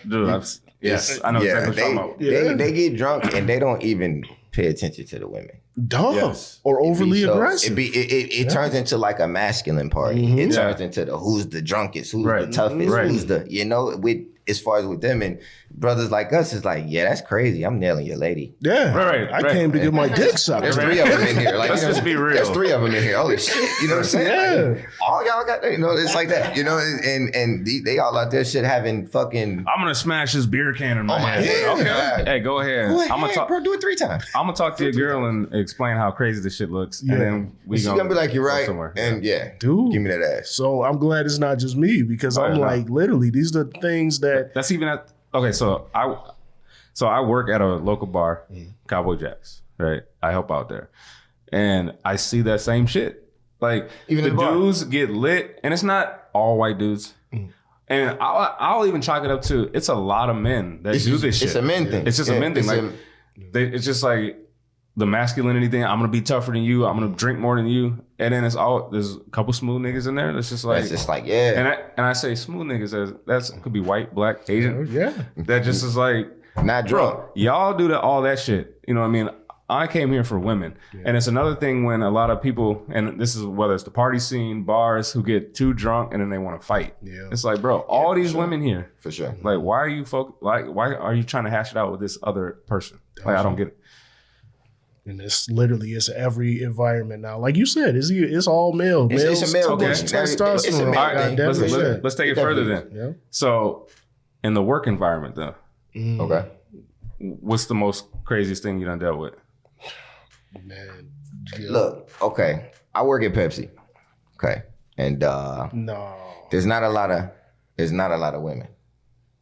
Man. Yes, I know exactly what you're talking about. They get drunk and they don't even pay attention to the women. Dumb. Yes. Or overly aggressive. It turns into like a masculine party. It turns into the who's the drunkest, who's the toughest, who's the, with as far as with them and brothers like us, it's like, yeah, that's crazy. I'm nailing your lady. Yeah. Right. I came to get my dick sucked. There's 3 of them in here. Like, Let's just be real. There's 3 of them in here. Holy shit. You know what I'm saying? Yeah. Like, all y'all got that. It's like that. And they all out there shit having fucking. I'm gonna smash this beer can in my head. God. Okay. Hey, go ahead. Go I'm gonna ahead, talk. bro. Do it 3 times. I'm gonna talk to your girl and explain how crazy this shit looks, and then She's gonna be like, you're right. somewhere. And Dude. give me that ass. So I'm glad it's not just me because I'm like, literally, these are things that That's even at okay. So I work at a local bar, Cowboy Jacks. Right, I help out there, and I see that same shit. Like Even the in the bar. dudes get lit, and it's not all white dudes. And I'll even chalk it up to it's a lot of men that do this shit. It's a men thing. It's just a men thing. Like it's just like the masculinity thing. I'm gonna be tougher than you. I'm gonna drink more than you. And then there's a couple smooth niggas in there. It's just like It's just like, yeah. And I say smooth niggas that's could be white, black, Asian. yeah. That just is like, Not drunk. bro, y'all do all that shit. You know what I mean? I came here for women. And it's another thing when a lot of people, and this is whether it's the party scene, bars, who get too drunk and then they want to fight. Yeah. It's like, bro, all these women here, For sure. like, why are you why are you trying to hash it out with this other person? Like, I don't get it. And it's every environment now. Like you said, it's all male. It's a male too much thing. testosterone. It's a male God thing. damn it, yeah. Let's take it further then. Yeah. So, in the work environment, though, Okay. what's the most craziest thing you done dealt with? Man. Yeah. Look, okay. I work at Pepsi. Okay. And No. there's not a lot of women.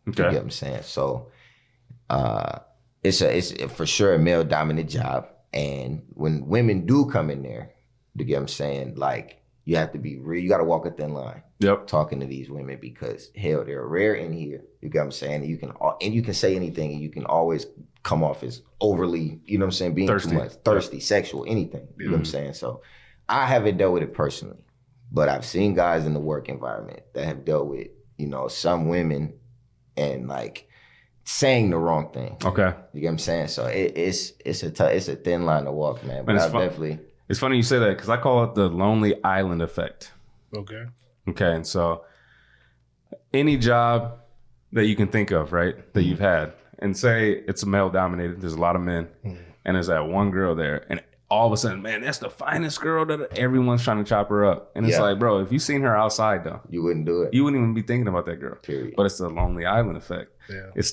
You get Okay. what I'm saying? So it's for sure a male dominant job. And when women do come in there, you get what I'm saying? Like, you have to be real. You got to walk a thin line Yep. talking to these women because hell, they're rare in here. You get what I'm saying? And you can say anything and you can always come off as overly, you know what I'm saying, being Thirsty. too much, thirsty, sexual, anything. You know what I'm saying? So I haven't dealt with it personally, but I've seen guys in the work environment that have dealt with, some women and like saying the wrong thing. Okay. You get what I'm saying? So it's a thin line to walk, man. But And I it's fun- definitely It's funny you say that because I call it the lonely island effect. Okay. Okay. And so any job that you can think of, right, that you've had, and say it's a male dominated, there's a lot of men, and there's that one girl there, and all of a sudden, man, that's the finest girl that everyone's trying to chop her up. And it's Yeah. like, bro, if you seen her outside though, you wouldn't do it. you wouldn't even be thinking about that girl. Period. But it's the lonely island effect. Yeah. It's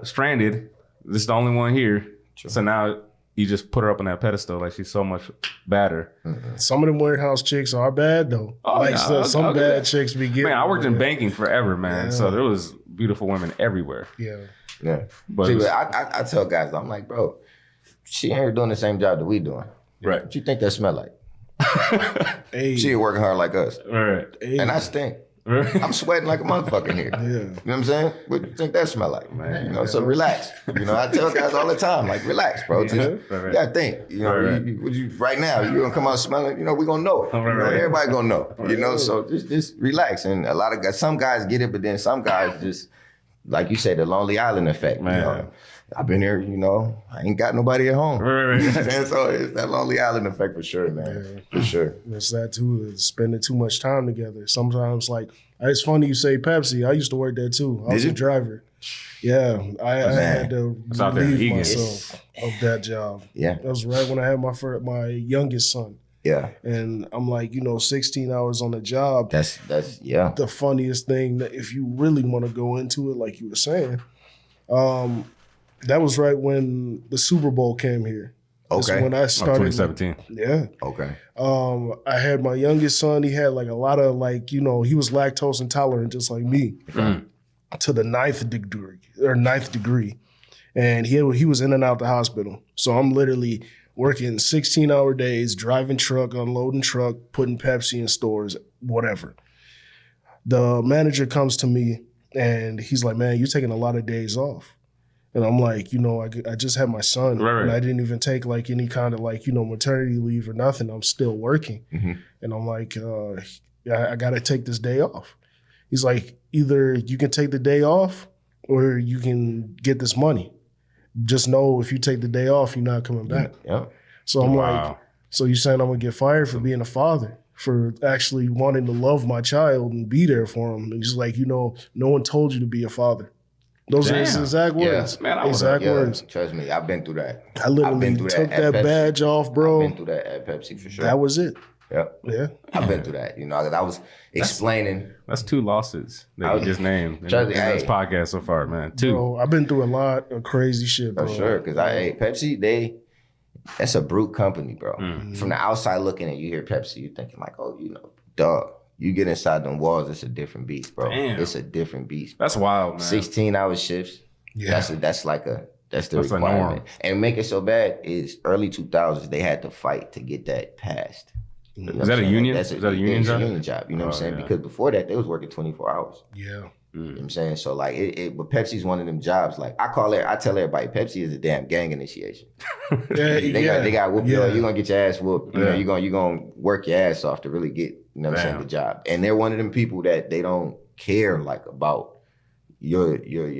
stranded. This is the only one here. So now you just put her up on that pedestal like she's so much better. Some of them warehouse chicks are bad though. Oh, like yeah, some I'll get bad that. chicks be getting. Man, I worked in yeah. banking forever, man. Yeah. So there was beautiful women everywhere. Yeah. Yeah. But See, it was- but I tell guys, I'm like, bro, she ain't here doing the same job that we doing. Right. What you think that smell like? Hey. She ain't working hard like us. Right. hey. And I stink. Right. I'm sweating like a motherfucker in here. Yeah. You know what I'm saying? What you think that smell like? Man. So relax. I tell guys all the time, like, relax, bro. Just, Right. you gotta think. Right. Right now, you gonna come out smelling, we gonna know it. Right. Everybody gonna know. So just relax. And a lot of guys, some guys get it, but then some guys just, like you say, the Lonely Island effect. Man. I've been here, I ain't got nobody at home. Right. And so it's that Lonely Island effect for sure, man. For sure. It's that too, spending too much time together. Sometimes, like, it's funny you say Pepsi. I used to work there too. I was Did a you? driver. Yeah, I had to out there relieve eating. myself of that job. Yeah. That was right when I had my youngest son. Yeah. And I'm like, 16 hours on the job. That's yeah. The funniest thing that if you really want to go into it, like you were saying, that was right when the Super Bowl came here. That's Okay. when I started. 2017. Yeah. Okay. I had my youngest son. He had like a lot of he was lactose intolerant, just like me, to the ninth degree. And he was in and out the hospital. So I'm literally working 16-hour days, driving truck, unloading truck, putting Pepsi in stores, whatever. The manager comes to me and he's like, man, you're taking a lot of days off. And I'm like, I just had my son, Right. and I didn't even take like any kind of maternity leave or nothing. I'm still working. Mm-hmm. And I'm like, I got to take this day off. He's like, either you can take the day off or you can get this money. Just know if you take the day off, you're not coming back. Yeah. So I'm Wow. like, so you're saying I'm going to get fired for being a father, for actually wanting to love my child and be there for him. And he's like, no one told you to be a father. Those are his Damn. exact Yeah. words. Man, I would've- exact Yeah. words. Trust me, I've been through that. I literally I've been through took that that at Pepsi. badge off, bro. I've been through that at Pepsi for sure. That was it. Yeah. Yeah. I've been through that. I was explaining. That's 2 losses that you just named in Trust me, this hey. podcast so far, man. 2. Bro, I've been through a lot of crazy shit, bro. For sure, because Pepsi, that's a brute company, bro. Mm. From the outside looking at you hear Pepsi, you're thinking like, oh, dog. You get inside them walls, it's a different beast, bro. Damn. It's a different beast. That's wild, man. 16-hour shifts. Yeah. That's the That's the requirement. norm. And make it so bad is early 2000s they had to fight to get that passed. You know Is what that I'm a saying? union? That's Is that a union it's job? a union job. You know what I'm Oh, saying? yeah. Because before that they was working 24 hours. Yeah. You know what I'm saying? So like but Pepsi's one of them jobs. Like I tell everybody, Pepsi is a damn gang initiation. Yeah, They got whoop you. Yeah. You're gonna get your ass whooped. Yeah. You're gonna work your ass off to really get, I'm saying, Damn. the job. And they're one of them people that they don't care like about your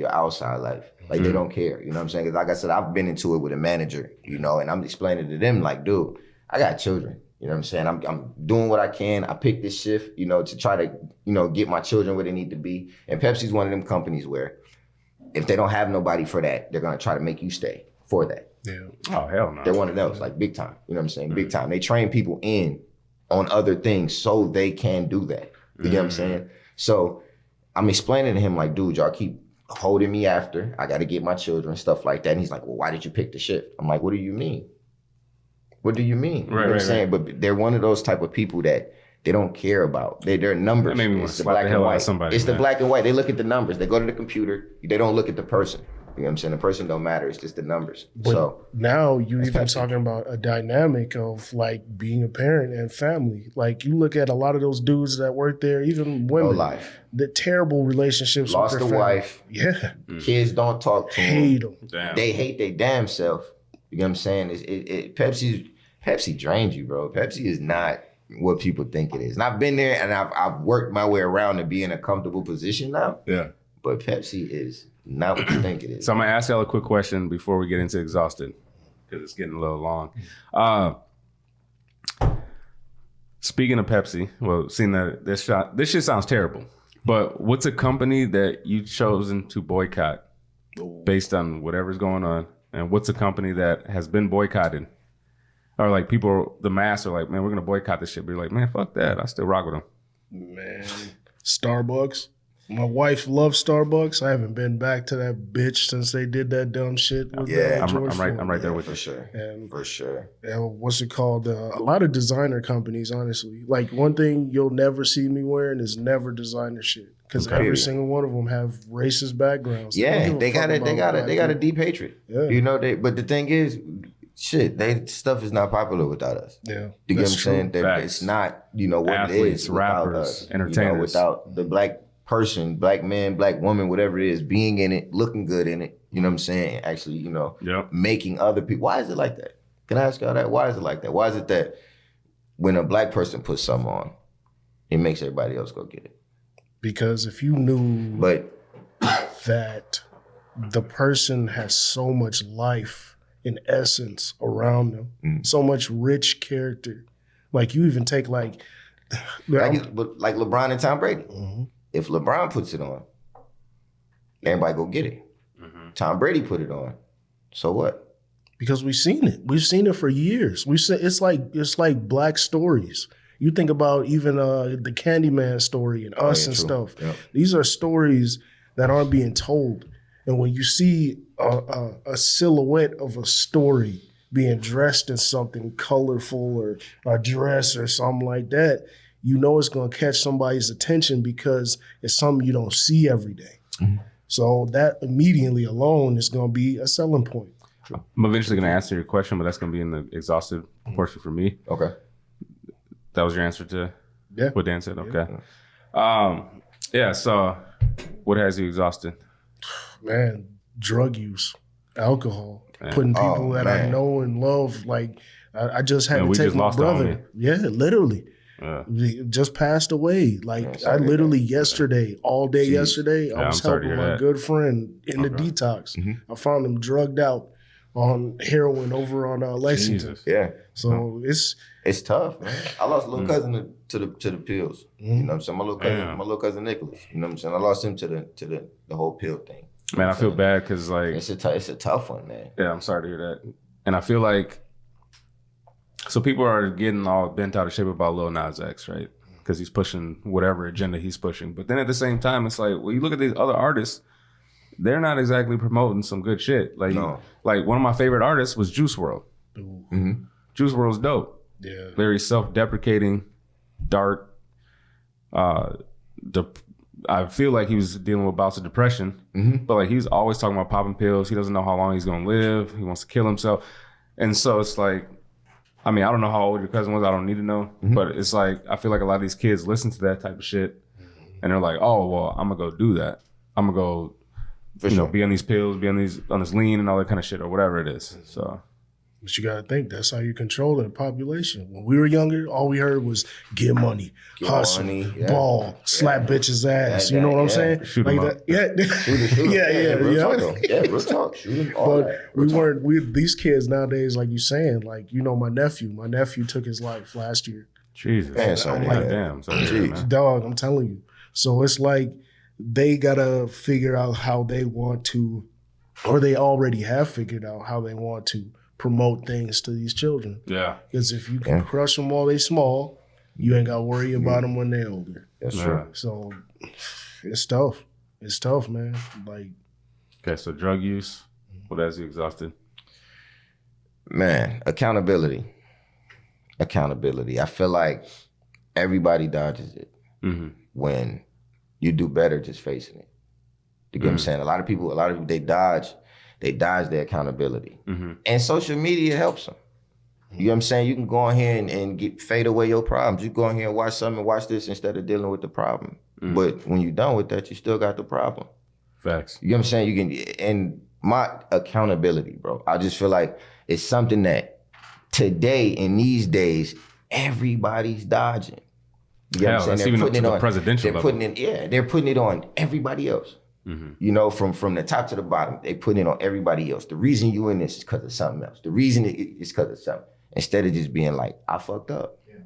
outside life. Like they don't care. You know what I'm saying? 'Cause like I said, I've been into it with a manager, and I'm explaining to them like, dude, I got children. You know what I'm saying? I'm doing what I can. I picked this shift, to try to, get my children where they need to be. And Pepsi's one of them companies where if they don't have nobody for that, they're gonna try to make you stay for that. Yeah. Oh, hell no. They're one of those, like big time. You know what I'm saying? Big time. They train people in on other things so they can do that. You get what I'm saying? So I'm explaining to him like, dude, y'all keep holding me after. I got to get my children, stuff like that. And he's like, well, why did you pick the shift? I'm like, what do you mean? What do you mean? You know what I'm saying? But they're one of those type of people that they don't care about. They're numbers. That made me want It's to the slap black the and hell out white. of somebody, It's the man. black and white. They look at the numbers. They go to the computer. They don't look at the person. You know what I'm saying? The person don't matter. It's just the numbers. But So now you That's even Pepsi. talking about a dynamic of like being a parent and family. Like you look at a lot of those dudes that work there, even no women, life. the terrible relationships Lost with a their family. wife. Yeah. Kids don't talk to them. Hate them. Damn. They hate their damn self. You know what I'm saying? Pepsi drains you, bro. Pepsi is not what people think it is. And I've been there and I've worked my way around to be in a comfortable position now. Yeah. But Pepsi is not what you think it is. So I'm gonna ask y'all a quick question before we get into exhausted, because it's getting a little long. Speaking of Pepsi, well, seeing that this shit sounds terrible, but what's a company that you've chosen to boycott based on whatever's going on, and what's a company that has been boycotted, or like people, the mass are like, man, we're gonna boycott this shit, but you're like, man, fuck that, I still rock with them. Man. Starbucks. My wife loves Starbucks. I haven't been back to that bitch since they did that dumb shit with Yeah, George Floyd. I'm right there with for you. sure. And For sure. what's it called? A lot of designer companies, honestly. Like one thing you'll never see me wearing is never designer shit, because Okay. every single one of them have racist backgrounds. Yeah, don't give a they fuck got about they got a black deep hatred. Yeah. You know, but the thing is, shit, they stuff is not popular without us. people. Yeah, You get what I'm that's true. saying? Facts. It's not, what Athletes, it is without rappers, us. entertainers. Without the black person, black man, black woman, whatever it is, being in it, looking good in it. You know what I'm saying? Actually, Yep. making other people. Why is it like that? Can I ask y'all that? Why is it like that? Why is it that when a black person puts something on, it makes everybody else go get it? Because if you knew But that the person has so much life and essence around them, so much rich character. Like you even take like like LeBron and Tom Brady. Mhm. If LeBron puts it on, everybody go get it. Tom Brady put it on. So what? Because we've seen it. We've seen it for years. It's like Black stories. You think about even the Candyman story and Us and true. stuff. Yep. These are stories that aren't being told. And when you see a silhouette of a story being dressed in something colorful or a dress or something like that, you know it's going to catch somebody's attention because it's something you don't see every day. Mm-hmm. So that immediately alone is going to be a selling point. I'm eventually going to answer your question, but that's going to be in the exhaustive portion for me. Okay. That was your answer to what Dan said? Okay. So what has you exhausted? Man, drug use, alcohol, putting people that I know and love. Like I just had to take my brother. Yeah, literally. He just passed away. Like I literally yesterday, all day yesterday, I was helping my good friend in the detox. Mm-hmm. I found him drugged out on heroin over on Lexington. Jesus. Yeah. So it's tough, man. I lost a little cousin to the pills. Mm-hmm. You know what I'm saying? My little cousin Nicholas. You know what I'm saying? I lost him to the whole pill thing. Man, I feel bad because like it's a tough one, man. Yeah, I'm sorry to hear that. And I feel like so people are getting all bent out of shape about Lil Nas X, right? Because he's pushing whatever agenda he's pushing. But then at the same time, it's like, well, you look at these other artists, they're not exactly promoting some good shit. Like, like one of my favorite artists was Juice WRLD. Mm-hmm. Juice WRLD's dope. Yeah. Very self-deprecating, dark. I feel like he was dealing with bouts of depression, but like he's always talking about popping pills. He doesn't know how long he's gonna live. He wants to kill himself, and so it's like, I mean, I don't know how old your cousin was. I don't need to know, but it's like I feel like a lot of these kids listen to that type of shit, and they're like, oh well, I'm gonna go do that. I'm gonna go, be on these pills, be on this lean and all that kind of shit or whatever it is. So. But you got to think, that's how you control the population. When we were younger, all we heard was get money, hustle, ball, slap bitches' ass. You know what I'm saying? Shoot like that. Real talk. Shoot them. But these kids nowadays, like you saying, like, my nephew took his life last year. Jesus. Man, I'm like, damn. Man. Dog, I'm telling you. So it's like they got to figure out how they want to, or they already have figured out how they want to promote things to these children. Yeah. Because if you can crush them while they small, you ain't got to worry about them when they're older. That's true. So it's tough. It's tough, man. Like. Okay, so drug use. What has you exhausted? Man, accountability. I feel like everybody dodges it when you do better just facing it. You get what I'm saying? A lot of people, they dodge their accountability. And social media helps them. You know what I'm saying? You can go on here and fade away your problems. You go on here and watch something and watch this instead of dealing with the problem. But when you're done with that, you still got the problem. Facts. You know what I'm saying? And my accountability, bro, I just feel like it's something that today, in these days, everybody's dodging. You know what I'm saying? Even up to the presidential level. They're putting it on everybody else. From the top to the bottom, they put it on everybody else. The reason you in this is because of something else. The reason it's because of something. Instead of just being like, I fucked up. Yeah. You know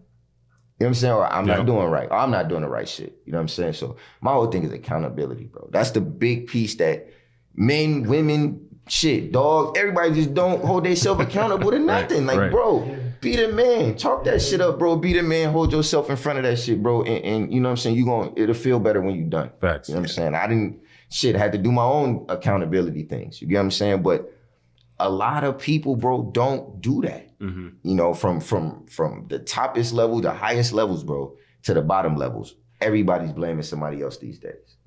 what I'm saying? Or I'm not doing right. Or I'm not doing the right shit. You know what I'm saying? So my whole thing is accountability, bro. That's the big piece that men, women, shit, dogs, everybody just don't hold themselves accountable to nothing. Bro, be the man. Talk that shit up, bro. Be the man. Hold yourself in front of that shit, bro. And you know what I'm saying? It'll feel better when you're done. Facts. You know what I'm saying? I had to do my own accountability things. You get what I'm saying? But a lot of people, bro, don't do that. From the toppest level, the highest levels, bro, to the bottom levels. Everybody's blaming somebody else these days.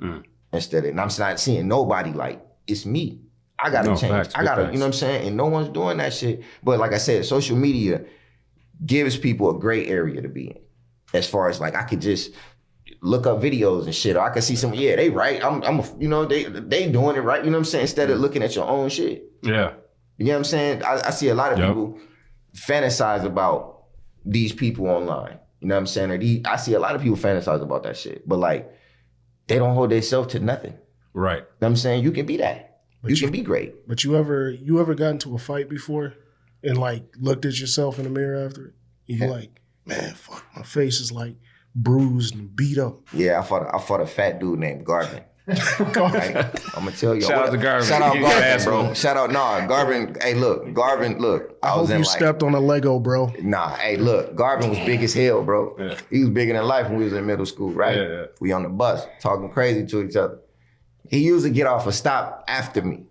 Instead of, and I'm not seeing nobody like, it's me. I gotta change. Facts, you know what I'm saying? And no one's doing that shit. But like I said, social media gives people a gray area to be in. As far as like, I could just look up videos and shit, or I can see some, they right. They doing it right. You know what I'm saying? Instead of looking at your own shit. Yeah. You know what I'm saying? I see a lot of people fantasize about these people online. You know what I'm saying? I see a lot of people fantasize about that shit. But like, they don't hold themselves to nothing. Right. You know what I'm saying? You can be that. You can be great. But you ever got into a fight before and like looked at yourself in the mirror after it? You're like, man, fuck, my face is like bruised and beat up. Yeah, I fought a fat dude named Garvin. Right? I'm gonna tell you. Shout out to Garvin. Shout out Get Garvin, your ass bro. whooped. Shout out, Garvin. Hey, look, Garvin. Look, I hope you stepped on a Lego, bro. Hey, look, Garvin was big as hell, bro. Yeah. He was bigger than life when we was in middle school, right? Yeah. We on the bus talking crazy to each other. He used to get off a stop after me.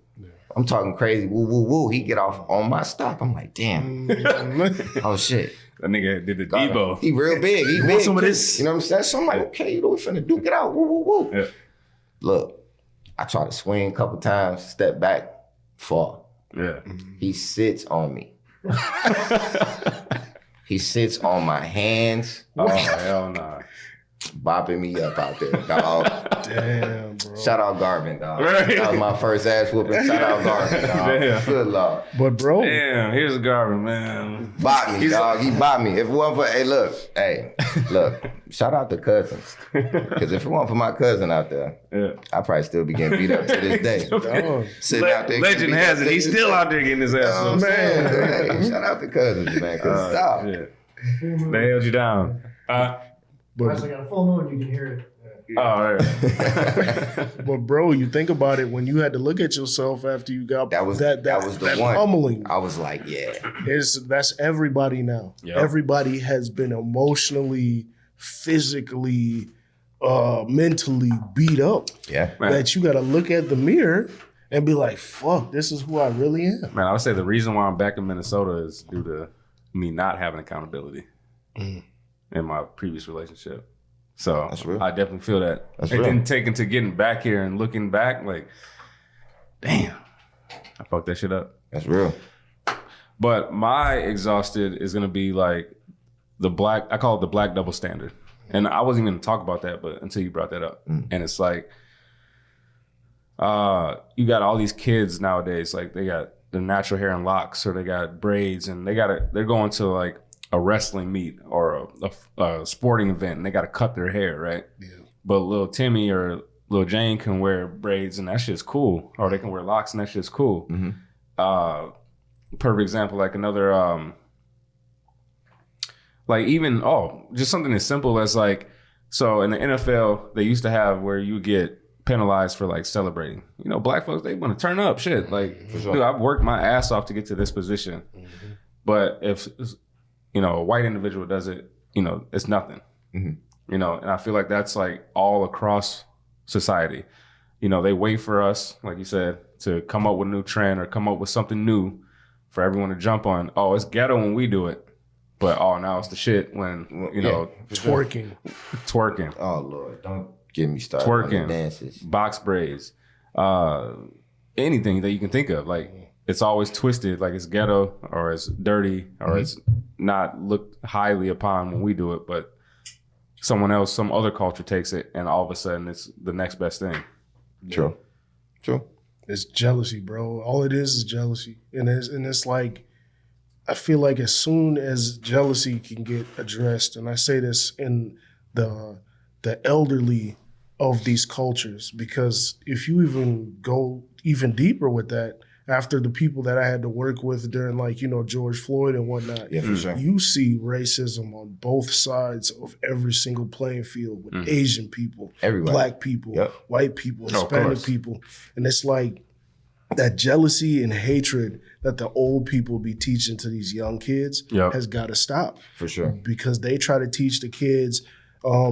I'm talking crazy, woo, woo, woo. He get off on my stop. I'm like, damn. Oh, shit. That nigga did the Debo. He real big. He big. want some of this? You know what I'm saying? So I'm like, okay, you know what we finna do? Get out. Woo, woo, woo. Yeah. Look, I try to swing a couple times, step back, fall. Yeah. He sits on me. He sits on my hands, Oh, hell nah. bopping me up out there, dog. Damn, bro. Shout out Garvin, dog. Right. That was my first ass whooping. Shout out Garvin, dog. Damn. Good Lord. But bro, Damn, here's a Garvin, man. Bought me, dog. He bought me. If it wasn't for, look. Shout out to cousins. Because if it wasn't for my cousin out there, Yeah. I probably still be getting beat up to this day. dog, Sitting out there. Legend has it. He's still out there getting his ass Oh, whooped. man. Hey, shout out to cousins, man. Cause stop. Yeah. They held you down. but, I got a full moon, you can hear it. All right. but bro, you think about it when you had to look at yourself after you got That was the one. pummeling. I was like, yeah. That's everybody now. Yep. Everybody has been emotionally, physically, mentally beat up. Yeah. Man. That you got to look at the mirror and be like, "Fuck, this is who I really am." Man, I would say the reason why I'm back in Minnesota is due to me not having accountability in my previous relationship. So That's real. I definitely feel that. That's and real. then taking to getting back here and looking back, like, damn, I fucked that shit up. That's real. But my exhausted is gonna be like I call it the black double standard. And I wasn't even gonna talk about that, but until you brought that up. And it's like, you got all these kids nowadays, like they got the natural hair and locks, or they got braids, and they're going to like a wrestling meet or a sporting event, and they gotta cut their hair, right? Yeah. But little Timmy or little Jane can wear braids, and that shit's cool. Or they can wear locks, and that shit's cool. Perfect example, like another, like even, just something as simple as like, so in the NFL, they used to have where you get penalized for like celebrating. You know, black folks, they want to turn up shit. Like, sure. dude, I've worked my ass off to get to this position. But if, you know, a white individual does it, you know, it's nothing. You know, and I feel like that's like all across society. You know, they wait for us, like you said, to come up with a new trend or come up with something new for everyone to jump on. Oh, it's ghetto when we do it. But now it's the shit when, you know, Twerking. twerking, Oh Lord, don't get me started on Twerking. the dances. box braids, anything that you can think of. Like, it's always twisted, like it's ghetto or it's dirty or it's not looked highly upon when we do it, but someone else, some other culture takes it, and all of a sudden it's the next best thing. True. It's jealousy, bro. All it is jealousy, and it's like, I feel like as soon as jealousy can get addressed, and I say this in the elderly of these cultures, because if you even go even deeper with that, after the people that I had to work with during, like, you know, George Floyd and whatnot, Yeah, for sure. you see racism on both sides of every single playing field with Asian people, Everybody. black people, Yep. white people, of Hispanic course. people. And it's like that jealousy and hatred that the old people be teaching to these young kids Yep. has got to stop, For sure. because they try to teach the kids,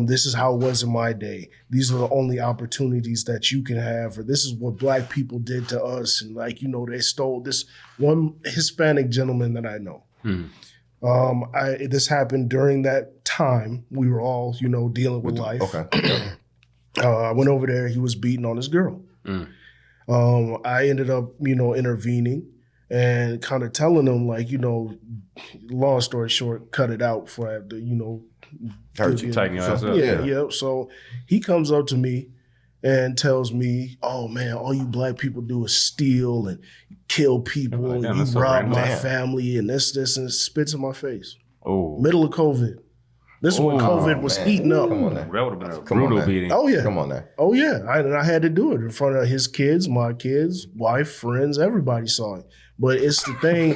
this is how it was in my day. These are the only opportunities that you can have, or this is what black people did to us. And, like, you know, they stole this one Hispanic gentleman that I know. This happened during that time. We were all, you know, dealing with life. Okay. I went over there. He was beating on his girl. I ended up, you know, intervening and kind of telling him, like, you know, long story short, cut it out for I have to, you know, Hurt you. Tighten your ass up. yeah. So he comes up to me and tells me, "Oh man, all you black people do is steal and kill people, Like, and damn, you that's so rob random. my Damn. family, and this, and spits in my face." Oh, Middle of COVID. This is when Oh, COVID was man. heating up. Come on now. that would have been a Come on brutal now. beating. Oh yeah. Come on now. Oh yeah, I had to do it in front of his kids, my kids, wife, friends, everybody saw it. But it's the thing.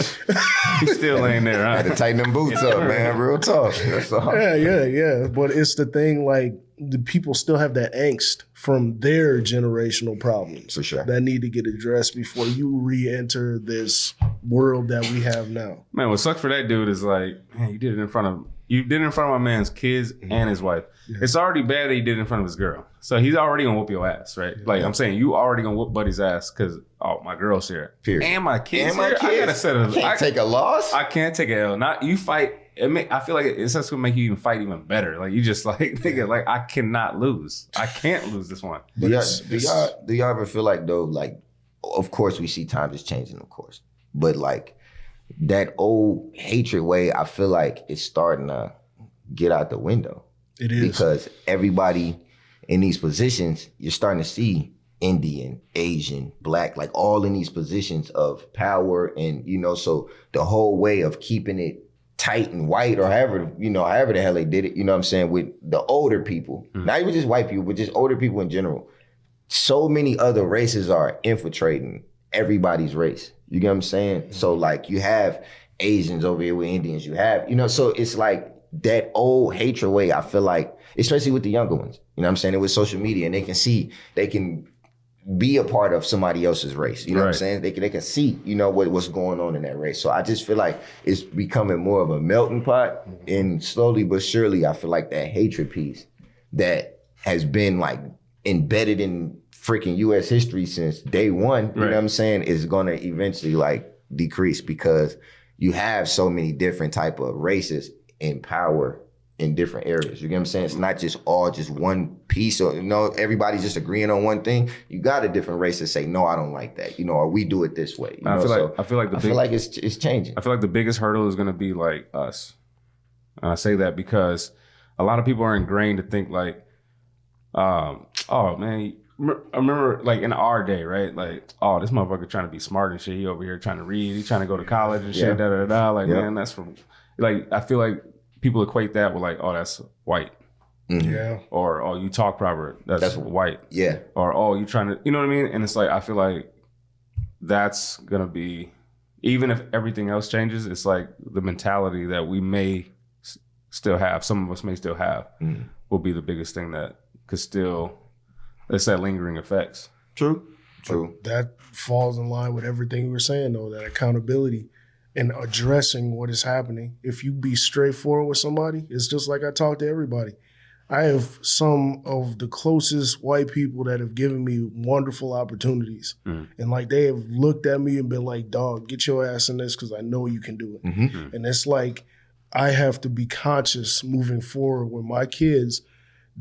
He's still laying there, Had to huh? tighten them boots up, man. Real talk. That's all. Yeah. But it's the thing, like, the people still have that angst from their generational problems For sure. that need to get addressed before you re-enter this world that we have now. Man, what sucks for that dude is like, man, you did it in front of my man's kids and his wife. Yeah. It's already bad that he did it in front of his girl. So he's already gonna whoop your ass, right? Yeah. Like I'm saying, you already gonna whoop Buddy's ass because my girl's here. Period. And my kids. And my here. kids. I gotta set I can't take a loss. I can't take a L. Not you fight. I feel like it's just gonna make you even fight even better. Like you just like nigga, like I cannot lose. I can't lose this one. Do y'all ever feel like though, like, of course we see times is changing, of course, but like that old hatred way, I feel like it's starting to get out the window. It is. Because everybody in these positions, you're starting to see Indian, Asian, Black, like all in these positions of power, and so the whole way of keeping it tight and white, or however the hell they did it, you know what I'm saying, with the older people, not even just white people, but just older people in general. So many other races are infiltrating everybody's race. You get what I'm saying? So like you have Asians over here with Indians, you have, so it's like that old hatred way, I feel like, especially with the younger ones, you know what I'm saying, with social media, and they can be a part of somebody else's race. You know what I'm saying? They can see, what's going on in that race. So I just feel like it's becoming more of a melting pot, and slowly but surely, I feel like that hatred piece that has been like embedded in freaking U.S. history since day one, you know what I'm saying, is going to eventually like decrease, because you have so many different type of races in power in different areas. You get what I'm saying? It's not just one piece, or everybody's just agreeing on one thing. You got a different race that say, no, I don't like that, or we do it this way. I feel like it's changing. I feel like the biggest hurdle is going to be like us. And I say that because a lot of people are ingrained to think like, oh man, I remember like in our day, right? Like, oh, this motherfucker trying to be smart and shit. He over here trying to read. He trying to go to college and shit. Like, man, that's from like, I feel like people equate that with like, oh, that's white. Mm-hmm. Yeah. Or, oh, you talk proper. That's white. Yeah. Or, oh, you trying to, you know what I mean? And it's like, I feel like that's going to be, even if everything else changes, it's like the mentality that we may still have, some of us may still have, will be the biggest thing that could still, it's that lingering effects. True. But that falls in line with everything we were saying, though, that accountability and addressing what is happening. If you be straightforward with somebody, it's just like I talk to everybody. I have some of the closest white people that have given me wonderful opportunities. And like they have looked at me and been like, dog, get your ass in this because I know you can do it. And it's like, I have to be conscious moving forward with my kids.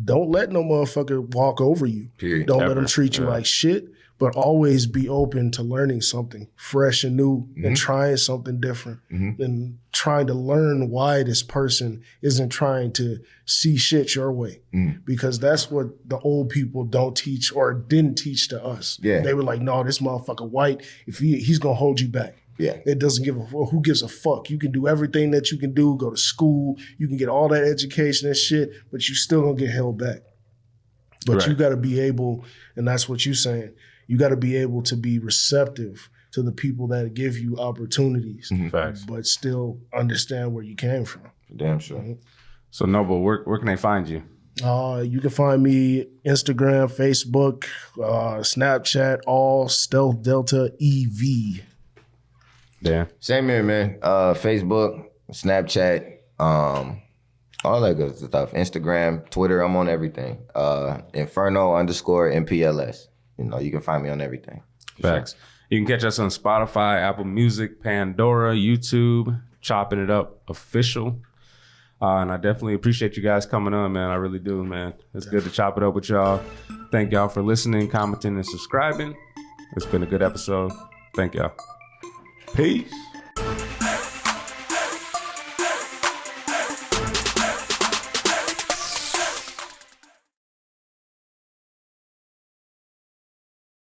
Don't let no motherfucker walk over you. Period. Don't let them treat you like shit, but always be open to learning something fresh and new and trying something different and trying to learn why this person isn't trying to see shit your way. Because that's what the old people don't teach or didn't teach to us. Yeah. They were like, no, this motherfucker white, if he's going to hold you back. Yeah. It doesn't give a fuck. Who gives a fuck? You can do everything that you can do, go to school, you can get all that education and shit, but you still gonna get held back. But you gotta be able, and that's what you're saying, you gotta be able to be receptive to the people that give you opportunities, Facts. but still understand where you came from. Damn sure. So Noble, where can they find you? You can find me Instagram, Facebook, Snapchat, all Stealth Delta EV. Yeah. Same here, man. Facebook, Snapchat, all that good stuff. Instagram, Twitter, I'm on everything. Inferno_MPLS. You can find me on everything. Facts. You can catch us on Spotify, Apple Music, Pandora, YouTube, Chopping It Up Official. And I definitely appreciate you guys coming on, man. I really do, man. It's good to chop it up with y'all. Thank y'all for listening, commenting, and subscribing. It's been a good episode. Thank y'all. Peace.